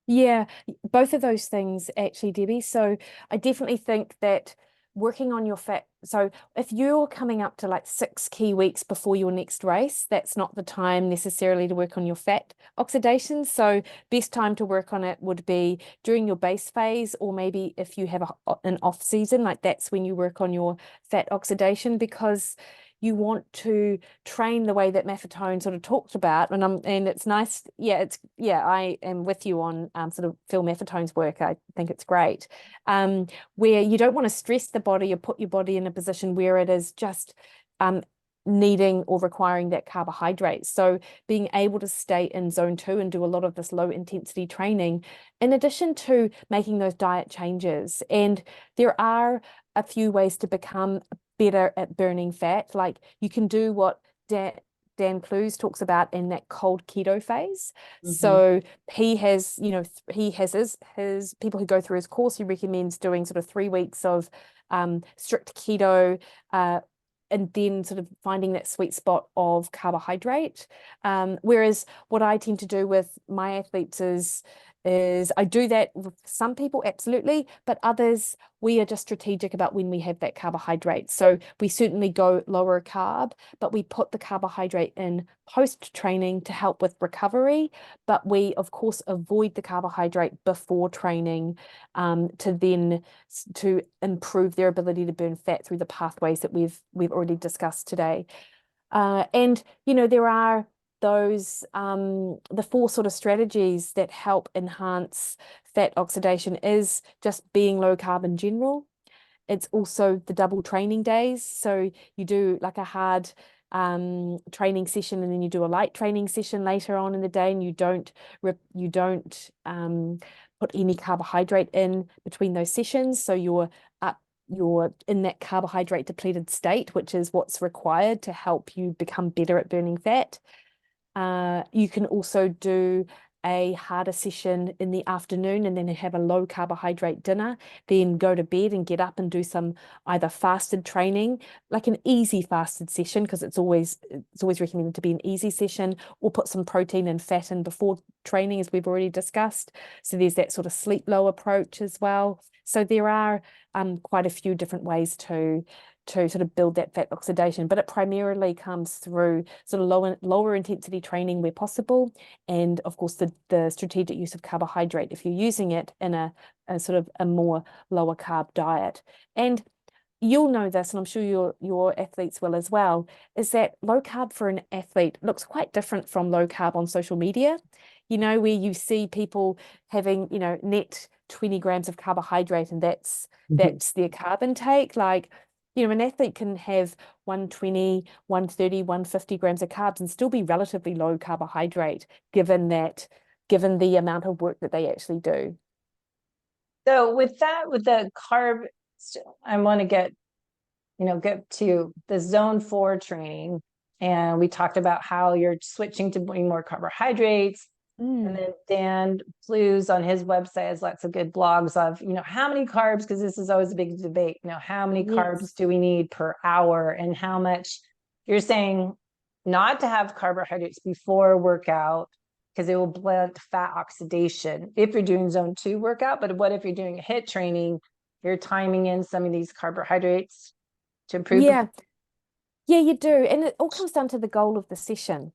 Speaker 2: Yeah, both of those things actually, Debbie. So I definitely think that working on your fat, so if you're coming up to like 6 key weeks before your next race, that's not the time necessarily to work on your fat oxidation. So best time to work on it would be during your base phase, or maybe if you have an off season, like that's when you work on your fat oxidation, because you want to train the way that Maffetone sort of talked about, and it's nice. I am with you on sort of Phil Maffetone's work. I think it's great. Where you don't want to stress the body or put your body in a position where it is just needing or requiring that carbohydrate. So being able to stay in zone two and do a lot of this low intensity training, in addition to making those diet changes. And there are a few ways to become better at burning fat. Like you can do what Dan Clues talks about in that cold keto phase.
Speaker 1: Mm-hmm.
Speaker 2: So he has, he has his people who go through his course, he recommends doing sort of 3 weeks of strict keto, and then sort of finding that sweet spot of carbohydrate. Whereas what I tend to do with my athletes is I do that with some people, absolutely, but others, we are just strategic about when we have that carbohydrate. So we certainly go lower carb, but we put the carbohydrate in post-training to help with recovery. But we, of course, avoid the carbohydrate before training, to improve their ability to burn fat through the pathways that we've already discussed today. And there are those the 4 sort of strategies that help enhance fat oxidation is just being low carb in general. It's also the double training days. So you do like a hard training session, and then you do a light training session later on in the day, and you don't put any carbohydrate in between those sessions. So you're in that carbohydrate depleted state, which is what's required to help you become better at burning fat. You can also do a harder session in the afternoon and then have a low carbohydrate dinner, then go to bed and get up and do some either fasted training, like an easy fasted session, because it's always recommended to be an easy session, or put some protein and fat in before training, as we've already discussed. So there's that sort of sleep low approach as well. So there are quite a few different ways to sort of build that fat oxidation, but it primarily comes through sort of lower intensity training where possible, and of course the strategic use of carbohydrate if you're using it in a sort of a more lower carb diet. And you'll know this, and I'm sure your athletes will as well, is that low carb for an athlete looks quite different from low carb on social media, where you see people having, net 20 grams of carbohydrate, and that's their carb intake. Like, an athlete can have 120, 130, 150 grams of carbs and still be relatively low carbohydrate, given the amount of work that they actually do.
Speaker 1: So with the carb, I want to get to the zone 4 training. And we talked about how you're switching to bring more carbohydrates. And then Dan Plews on his website has lots of good blogs of, how many carbs, because this is always a big debate, how many carbs do we need per hour, and how much you're saying not to have carbohydrates before workout, because it will blunt fat oxidation if you're doing zone 2 workout. But what if you're doing a HIIT training, you're timing in some of these carbohydrates to improve?
Speaker 2: Yeah, you do. And it all comes down to the goal of the session.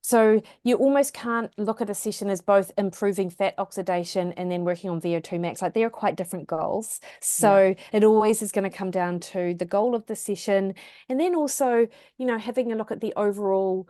Speaker 2: So you almost can't look at a session as both improving fat oxidation and then working on VO2 max. Like, they are quite different goals. So it always is going to come down to the goal of the session. And then also, having a look at the overall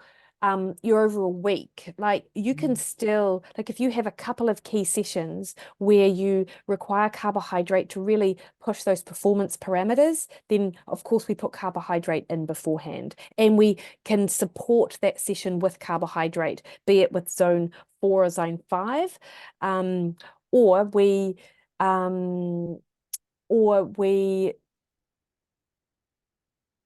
Speaker 2: your overall week. Like you can still, like if you have a couple of key sessions where you require carbohydrate to really push those performance parameters, then of course we put carbohydrate in beforehand, and we can support that session with carbohydrate, be it with zone 4 or zone 5, or we um,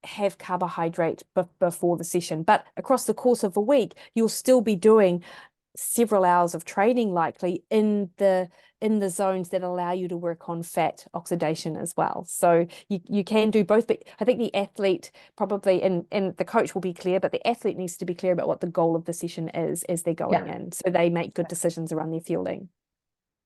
Speaker 2: have carbohydrate before the session. But across the course of a week, you'll still be doing several hours of training likely in the zones that allow you to work on fat oxidation as well. So you can do both, but I think the athlete probably, and the coach will be clear, but the athlete needs to be clear about what the goal of the session is as they're going in, so they make good decisions around their fueling.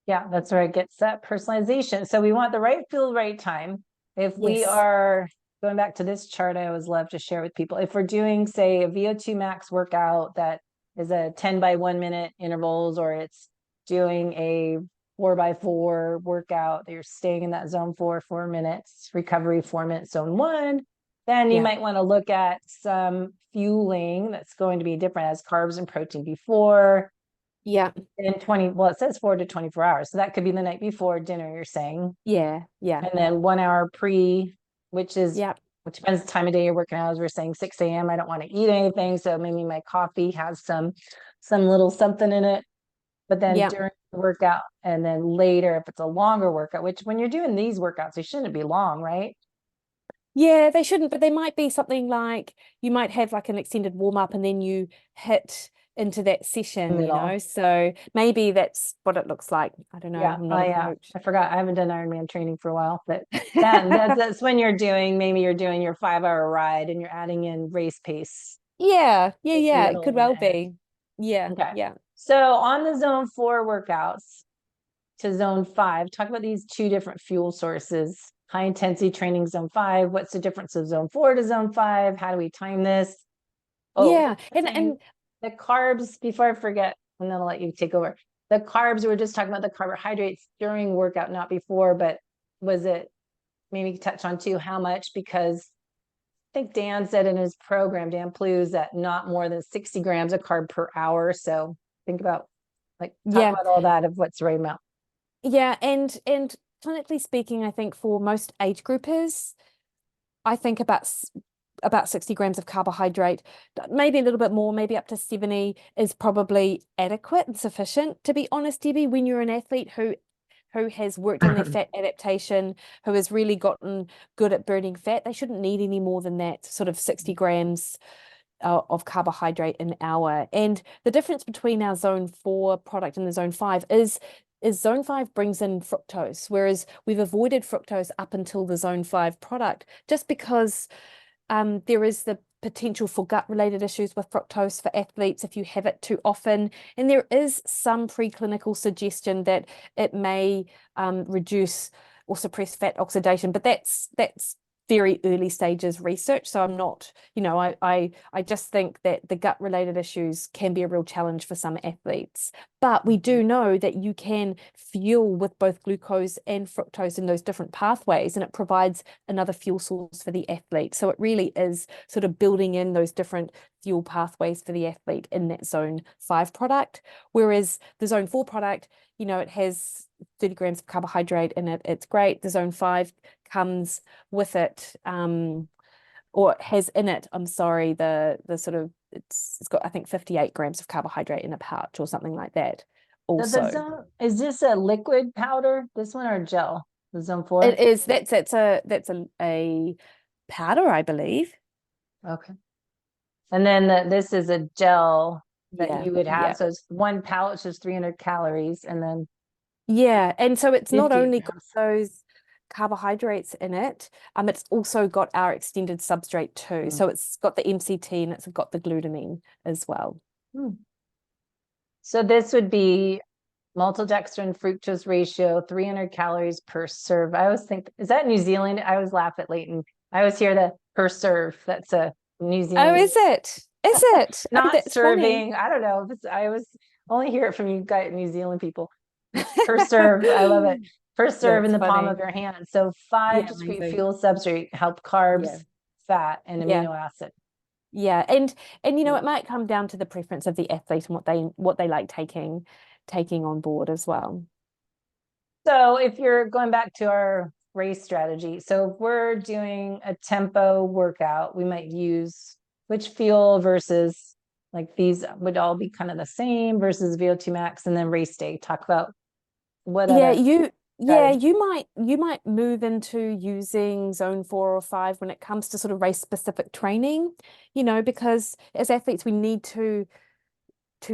Speaker 1: Yeah, that's where it gets that personalization. So we want the right fuel, right time. If we are going back to this chart, I always love to share with people. If we're doing, say, a VO2 max workout that is a 10 by 1 minute intervals, or it's doing a 4 by 4 workout that you're staying in that zone 4 minutes, recovery 4 minutes, zone 1, then you might want to look at some fueling that's going to be different, as carbs and protein before.
Speaker 2: Yeah.
Speaker 1: In 20, well, it says 4 to 24 hours. So that could be the night before dinner, you're saying.
Speaker 2: Yeah.
Speaker 1: And then 1 hour pre, which is, which depends the time of day you're working out. As we're saying 6 a.m. I don't want to eat anything. So maybe my coffee has some little something in it. But then during the workout, and then later, if it's a longer workout, which when you're doing these workouts, they shouldn't be long, right?
Speaker 2: Yeah, they shouldn't, but they might be something like you might have like an extended warm up and then you hit into that session, you know, so maybe that's what it looks like. I don't know. I'm not a coach.
Speaker 1: I forgot. I haven't done Ironman training for a while, but that's when you're doing, maybe you're doing your 5-hour ride and you're adding in race pace.
Speaker 2: Yeah. It could well be.
Speaker 1: Yeah. So on the zone 4 workouts to zone 5, talk about these 2 different fuel sources. High intensity training, zone 5. What's the difference of zone 4 to zone 5? How do we time this?
Speaker 2: And
Speaker 1: the carbs, before I forget, and then I'll let you take over. The carbs, we were just talking about the carbohydrates during workout, not before, but was it, maybe touch on too, how much? Because I think Dan said in his program, Dan Plews, that not more than 60 grams of carb per hour. So think about, like, talk about all that, of what's the right amount.
Speaker 2: Yeah, and clinically speaking, I think for most age groupers, I think about 60 grams of carbohydrate, maybe a little bit more, maybe up to 70 is probably adequate and sufficient. To be honest, Debbie, when you're an athlete who has worked on their fat adaptation, who has really gotten good at burning fat, they shouldn't need any more than that, sort of 60 grams of carbohydrate an hour. And the difference between our zone 4 product and the zone 5 is zone 5 brings in fructose, whereas we've avoided fructose up until the zone 5 product, just because there is the potential for gut-related issues with fructose for athletes if you have it too often. And there is some preclinical suggestion that it may reduce or suppress fat oxidation, but that's very early stages research. So I'm not, you know, I just think that the gut related issues can be a real challenge for some athletes. But we do know that you can fuel with both glucose and fructose in those different pathways, and it provides another fuel source for the athlete. So it really is sort of building in those different fuel pathways for the athlete in that zone 5 product. Whereas the zone 4 product, you know, it has 30 grams of carbohydrate in it. It's great. The zone 5 comes with it, or has in it, I'm sorry, the sort of, it's got, I think, 58 grams of carbohydrate in a pouch or something like that. Also,
Speaker 1: is this a liquid powder, this one, or gel? The zone 4?
Speaker 2: It is. That's a powder, I believe.
Speaker 1: Okay. And then this is a gel that you would have.
Speaker 2: Yeah.
Speaker 1: So it's 1 pouch is 300 calories, and then
Speaker 2: and so it's not only got
Speaker 1: grams.
Speaker 2: those carbohydrates in it, it's also got our extended substrate too. So it's got the MCT and it's got the glutamine as well.
Speaker 1: So this would be maltodextrin fructose ratio, 300 calories per serve. I always think, is that New Zealand? I always laugh at Leighton. I always hear the per serve. That's a New Zealand.
Speaker 2: Oh, is it? Is it?
Speaker 1: Not serving.
Speaker 2: Funny.
Speaker 1: I don't know. I always only hear it from you guys, New Zealand people. Per serve. I love it. Per serve in the palm of your hand. So 5 just for fuel, substrate, help carbs, fat, and amino acid.
Speaker 2: Yeah, and you know, it might come down to the preference of the athlete and what they like taking on board as well.
Speaker 1: So if you're going back to our race strategy, so if we're doing a tempo workout, we might use which fuel versus, like, these would all be kind of the same versus VO2 max, and then race day. Talk about what
Speaker 2: Yeah,
Speaker 1: other strategy.
Speaker 2: you might move into using zone 4 or 5 when it comes to sort of race specific training, you know, because as athletes we need to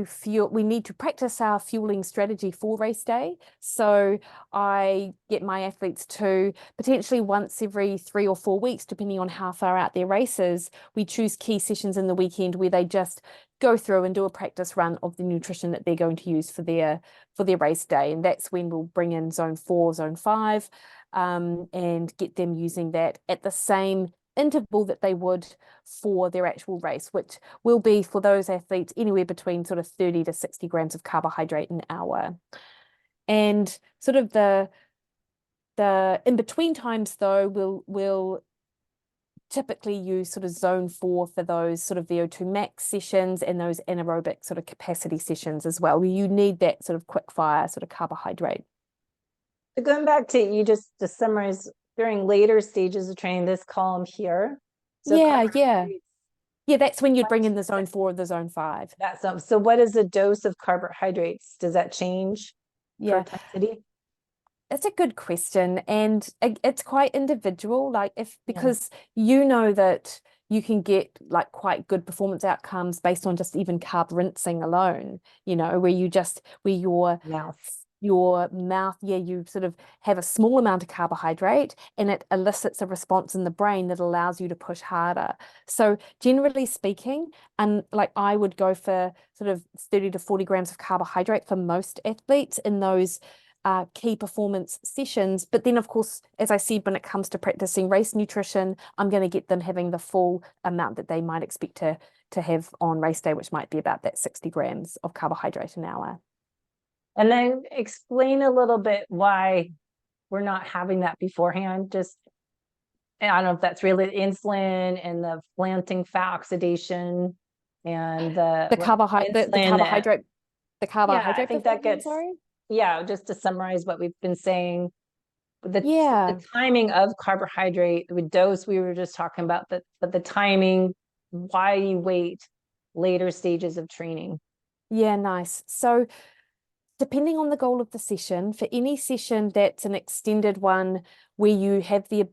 Speaker 2: fuel, we need to practice our fueling strategy for race day. So I get my athletes to potentially once every 3 or 4 weeks, depending on how far out their races, we choose key sessions in the weekend where they just go through and do a practice run of the nutrition that they're going to use for their race day. And that's when we'll bring in zone 4, zone 5, and get them using that at the same interval that they would for their actual race, which will be for those athletes anywhere between sort of 30 to 60 grams of carbohydrate an hour. And sort of the in between times though, we'll typically use sort of zone 4 for those sort of VO2 max sessions and those anaerobic sort of capacity sessions as well, where you need that sort of quick fire sort of carbohydrate.
Speaker 1: So going back to, you just to summarize, during later stages of training, this column here. So
Speaker 2: Yeah. Yeah, that's when you'd bring in the
Speaker 1: carbohydrates,
Speaker 2: zone 4 or the zone 5.
Speaker 1: that's so what is a dose of carbohydrates? Does that change per
Speaker 2: Yeah.
Speaker 1: intensity?
Speaker 2: It's a good question, and it's quite individual. Like
Speaker 1: Yeah.
Speaker 2: because you know that you can get like quite good performance outcomes based on just even carb rinsing alone, you know, where you just where
Speaker 1: Mouth.
Speaker 2: your mouth, yeah, you sort of have a small amount of carbohydrate and it elicits a response in the brain that allows you to push harder. So generally speaking, and like I would go for sort of 30 to 40 grams of carbohydrate for most athletes in those key performance sessions. But then, of course, as I said, when it comes to practicing race nutrition, I'm going to get them having the full amount that they might expect to have on race day, which might be about that 60 grams of carbohydrate an hour.
Speaker 1: And then explain a little bit why we're not having that beforehand. Just, I don't know if that's really insulin and the planting fat oxidation and the
Speaker 2: The
Speaker 1: what,
Speaker 2: carbohydrate,
Speaker 1: insulin that,
Speaker 2: the
Speaker 1: yeah, I
Speaker 2: carbohydrate
Speaker 1: think that
Speaker 2: beforehand,
Speaker 1: gets,
Speaker 2: sorry.
Speaker 1: yeah, just to summarize what we've been saying,
Speaker 2: Yeah.
Speaker 1: the timing of carbohydrate, the dose we were just talking about, but the timing, why you wait later stages of training.
Speaker 2: Yeah, nice. So depending on the goal of the session, for any session that's an extended one where you have the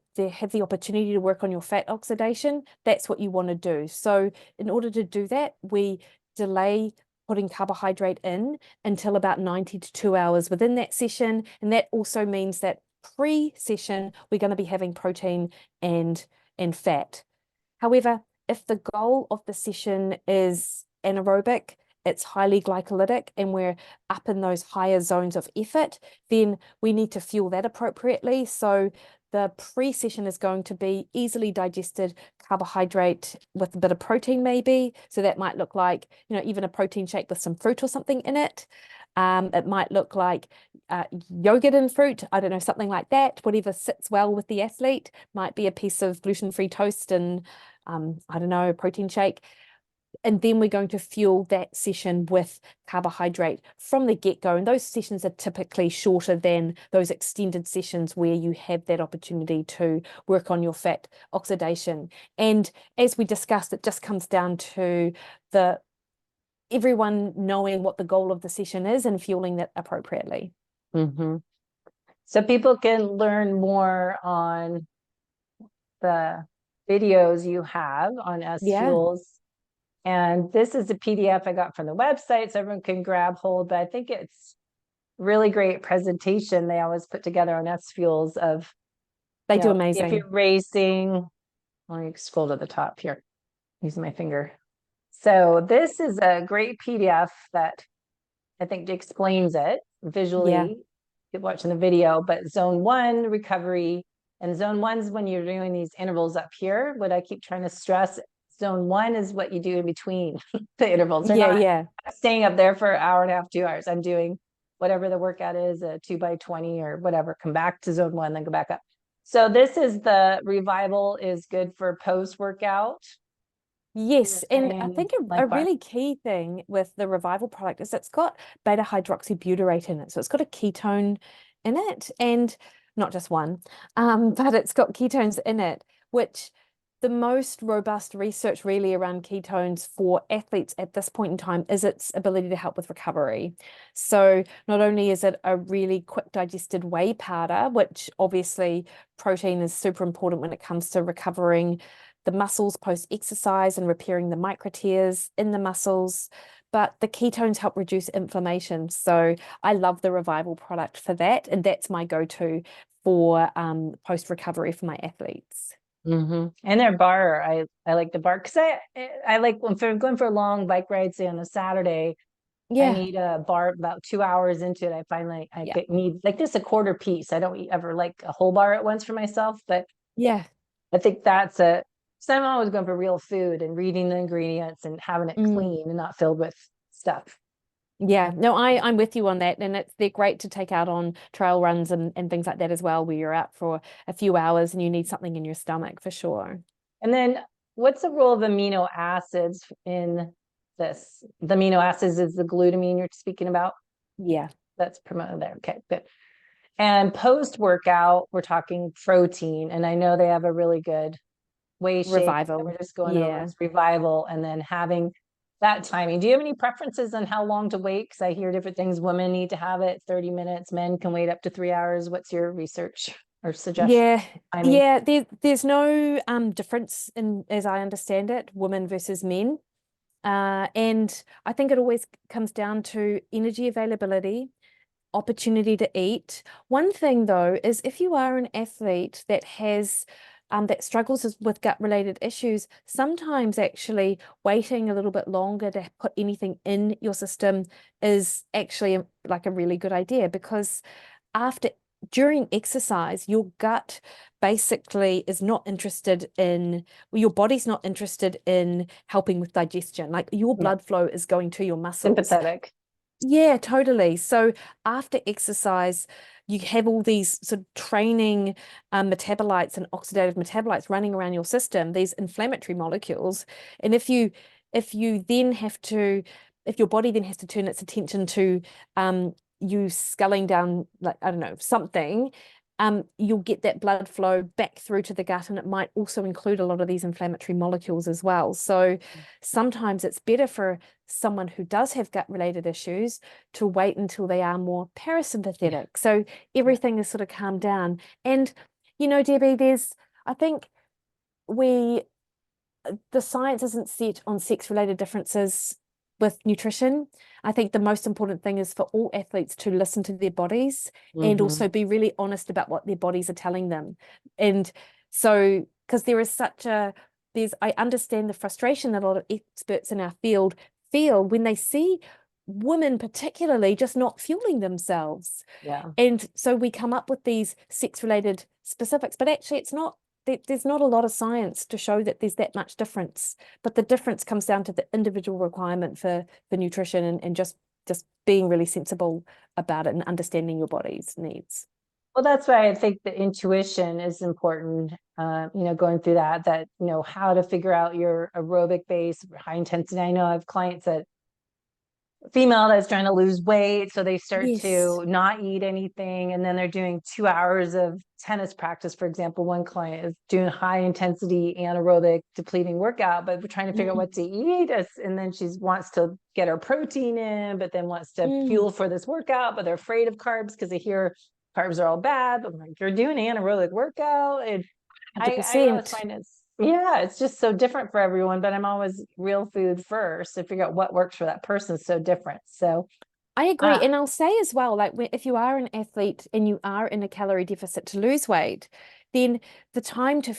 Speaker 2: opportunity to work on your fat oxidation, that's what you want to do. So in order to do that, we delay putting carbohydrate in until about 90 to 2 hours within that session. And that also means that pre-session, we're going to be having protein and fat. However, if the goal of the session is anaerobic, it's highly glycolytic, and we're up in those higher zones of effort, then we need to fuel that appropriately. So the pre-session is going to be easily digested carbohydrate with a bit of protein maybe. So that might look like, you know, even a protein shake with some fruit or something in it. It might look like yogurt and fruit. I don't know, something like that. Whatever sits well with the athlete. Might be a piece of gluten-free toast and I don't know, a protein shake. And then we're going to fuel that session with carbohydrate from the get-go. And those sessions are typically shorter than those extended sessions where you have that opportunity to work on your fat oxidation. And as we discussed, it just comes down to everyone knowing what the goal of the session is and fueling that appropriately.
Speaker 1: Mm-hmm. So people can learn more on the videos you have on S
Speaker 2: Yeah.
Speaker 1: Fuels. And this is a PDF I got from the website, so everyone can grab hold. But I think it's really great presentation they always put together on S Fuels of,
Speaker 2: They
Speaker 1: you
Speaker 2: do
Speaker 1: know, if
Speaker 2: amazing.
Speaker 1: you're racing, let me scroll to the top here, using my finger. So this is a great PDF that I think explains it
Speaker 2: Yeah.
Speaker 1: visually. Keep watching the video, but zone 1 recovery, and zone 1's when you're doing these intervals up here. What I keep trying to stress, zone 1 is what you do in between the intervals. They're not
Speaker 2: Yeah.
Speaker 1: staying up there for an hour and a half, 2 hours. I'm doing whatever the workout is, a 2x20 or whatever, come back to zone 1, then go back up. So this is the revival is good for post workout.
Speaker 2: Yes, and I
Speaker 1: saying
Speaker 2: think
Speaker 1: like
Speaker 2: a
Speaker 1: what?
Speaker 2: really key thing with the Revival product is it's got beta hydroxybutyrate in it. So it's got a ketone in it, and not just one, but it's got ketones in it, which the most robust research really around ketones for athletes at this point in time is its ability to help with recovery. So not only is it a really quick digested whey powder, which obviously protein is super important when it comes to recovering the muscles post-exercise and repairing the micro tears in the muscles, but the ketones help reduce inflammation. So I love the Revival product for that, and that's my go-to for post-recovery for my athletes.
Speaker 1: And their bar, I like the bar because I like when I'm going for a long bike ride, say on a Saturday, I
Speaker 2: Yeah,
Speaker 1: need a bar about 2 hours into it. I find like
Speaker 2: yeah,
Speaker 1: need like this a quarter piece. I don't ever like a whole bar at once for myself, but
Speaker 2: yeah.
Speaker 1: I think that's a, so I'm always going for real food and reading the ingredients and having it
Speaker 2: Mm.
Speaker 1: clean and not filled with stuff.
Speaker 2: Yeah, no, I'm with you on that. And they're great to take out on trail runs and things like that as well, where you're out for a few hours and you need something in your stomach for sure.
Speaker 1: And then what's the role of amino acids in this? The amino acids is the glutamine you're speaking about.
Speaker 2: Yeah.
Speaker 1: That's promoted there. Okay, good. And post workout, we're talking protein. And I know they have a really good whey shake that
Speaker 2: Revival.
Speaker 1: we're just going over.
Speaker 2: Yeah.
Speaker 1: It's Revival. And then having that timing. Do you have any preferences on how long to wait? Because I hear different things. Women need to have it 30 minutes. Men can wait up to 3 hours. What's your research or suggestion?
Speaker 2: Yeah,
Speaker 1: Timing.
Speaker 2: yeah. There's no difference in, as I understand it, women versus men. And I think it always comes down to energy availability, opportunity to eat. One thing though is if you are an athlete that has that struggles with gut-related issues, sometimes actually waiting a little bit longer to put anything in your system is actually like a really good idea, because after during exercise, your gut basically is not interested in, well, your body's not interested in helping with digestion. Like your
Speaker 1: Yeah.
Speaker 2: blood flow is going to your muscles.
Speaker 1: Sympathetic.
Speaker 2: Yeah, totally. So after exercise, you have all these sort of training metabolites and oxidative metabolites running around your system, these inflammatory molecules. And if you then have to, if your body then has to turn its attention to you sculling down, like, I don't know, something, you'll get that blood flow back through to the gut, and it might also include a lot of these inflammatory molecules as well. So sometimes it's better for someone who does have gut-related issues to wait until they are more parasympathetic.
Speaker 1: Yeah.
Speaker 2: So everything is sort of calmed down. And, Debbie, I think we, the science isn't set on sex-related differences with nutrition. I think the most important thing is for all athletes to listen to their bodies and
Speaker 1: Mm-hmm.
Speaker 2: also be really honest about what their bodies are telling them. And so, because there is I understand the frustration that a lot of experts in our field feel when they see women particularly just not fueling themselves.
Speaker 1: Yeah.
Speaker 2: And so we come up with these sex-related specifics, but actually there's not a lot of science to show that there's that much difference. But the difference comes down to the individual requirement for nutrition and just being really sensible about it and understanding your body's needs.
Speaker 1: Well, that's why I think the intuition is important. Going through that, how to figure out your aerobic base, high intensity. I know I have clients that female that's trying to lose weight, so they start
Speaker 2: Yes.
Speaker 1: to not eat anything, and then they're doing 2 hours of tennis practice. For example, one client is doing high intensity anaerobic depleting workout, but we're trying to figure out what to eat, and then she wants to get her protein in, but then wants to
Speaker 2: Mm.
Speaker 1: fuel for this workout, but they're afraid of carbs because they hear carbs are all bad. But I'm like, you're doing anaerobic workout, and I always
Speaker 2: 100%.
Speaker 1: find it's just so different for everyone, but I'm always real food first to figure out what works for that person. It's so different. So,
Speaker 2: I agree.
Speaker 1: uh,
Speaker 2: And I'll say as well, like if you are an athlete and you are in a calorie deficit to lose weight, then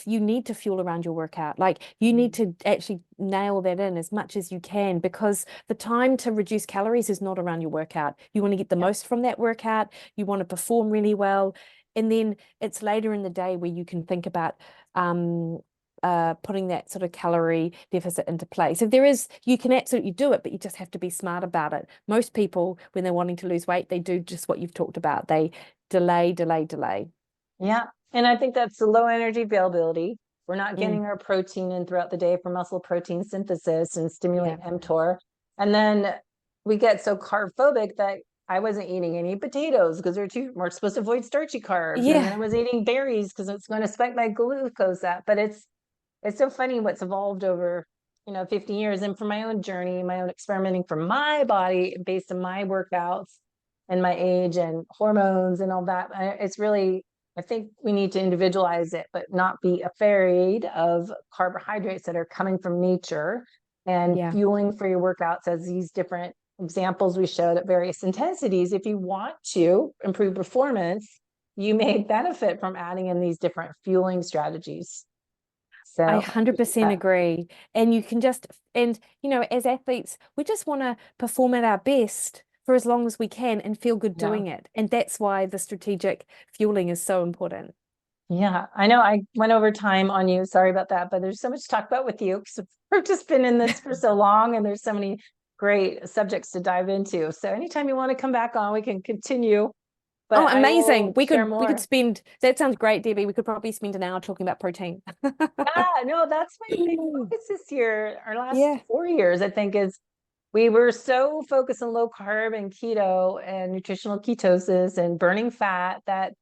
Speaker 2: you need to fuel around your workout. Like you need to actually nail that in as much as you can, because the time to reduce calories is not around your workout. You want to get the
Speaker 1: yeah,
Speaker 2: most from that workout. You want to perform really well. And then it's later in the day where you can think about putting that sort of calorie deficit into place. If you can absolutely do it, but you just have to be smart about it. Most people, when they're wanting to lose weight, they do just what you've talked about. They delay, delay, delay.
Speaker 1: yeah. And I think that's the low energy availability. We're not getting our protein in throughout the day for muscle protein synthesis and stimulate mTOR. And then we get so carb phobic that I wasn't eating any potatoes because we're supposed to avoid starchy carbs. And then I was eating berries because it's going to spike my glucose up. But it's so funny what's evolved over, 50 years. And from my own journey, my own experimenting for my body based on my workouts and my age and hormones and all that, it's really, I think we need to individualize it, but not be afraid of carbohydrates that are coming from nature and fueling for your workouts as these different examples we showed at various intensities. If you want to improve performance, you may benefit from adding in these different fueling strategies. So
Speaker 2: I 100% agree. And you can just, as athletes, we just want to perform at our best for as long as we can and feel good doing it. And that's why the strategic fueling is so important.
Speaker 1: Yeah, I know I went over time on you. Sorry about that, but there's so much to talk about with you because we've just been in this for so long and there's so many great subjects to dive into. So anytime you want to come back on, we can continue. But
Speaker 2: amazing. We could spend, that sounds great, Debbie. We could probably spend an hour talking about protein.
Speaker 1: No, that's my big focus this year. Our last 4 years, I think, is we were so focused on low carb and keto and nutritional ketosis and burning fat that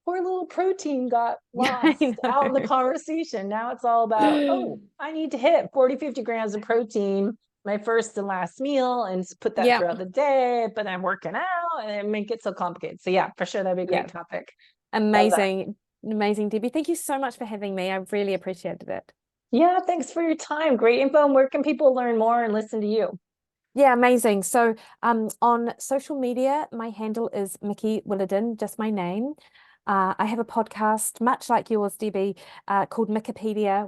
Speaker 1: poor little protein got lost out in the conversation. Now it's all about, I need to hit 40, 50 grams of protein my first and last meal and put that throughout the day, but I'm working out and make it so complicated. So yeah, for sure, that'd be a great topic.
Speaker 2: Amazing, Debbie. Thank you so much for having me. I really appreciated it.
Speaker 1: Yeah, thanks for your time. Great info. And where can people learn more and listen to you?
Speaker 2: Yeah, amazing. So on social media, my handle is Mikki Williden, just my name. I have a podcast, much like yours, Debbie, called Mikkipedia,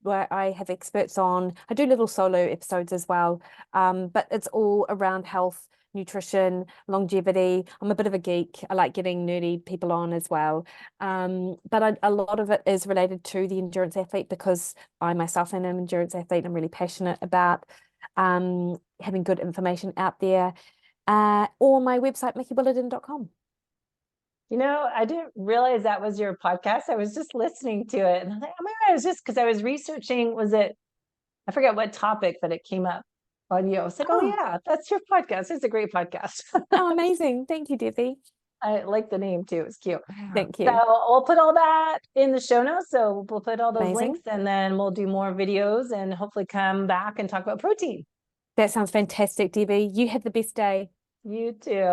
Speaker 2: where I have experts on. I do little solo episodes as well, but it's all around health, nutrition, longevity. I'm a bit of a geek. I like getting nerdy people on as well. But a lot of it is related to the endurance athlete because I myself am an endurance athlete. I'm really passionate about having good information out there. Or my website, mikkywilliden.com.
Speaker 1: I didn't realize that was your podcast. I was just listening to it. And I was like, oh my God, I was just because I was researching, I forget what topic, but it came up on you. I was like, oh yeah, that's your podcast. It's a great podcast.
Speaker 2: Oh, amazing. Thank you, Debbie.
Speaker 1: I like the name too. It's cute.
Speaker 2: Thank you.
Speaker 1: So we'll put all that in the show notes. So we'll put all those links and then we'll do more videos and hopefully come back and talk about protein.
Speaker 2: That sounds fantastic, Debbie. You have the best day.
Speaker 1: You too.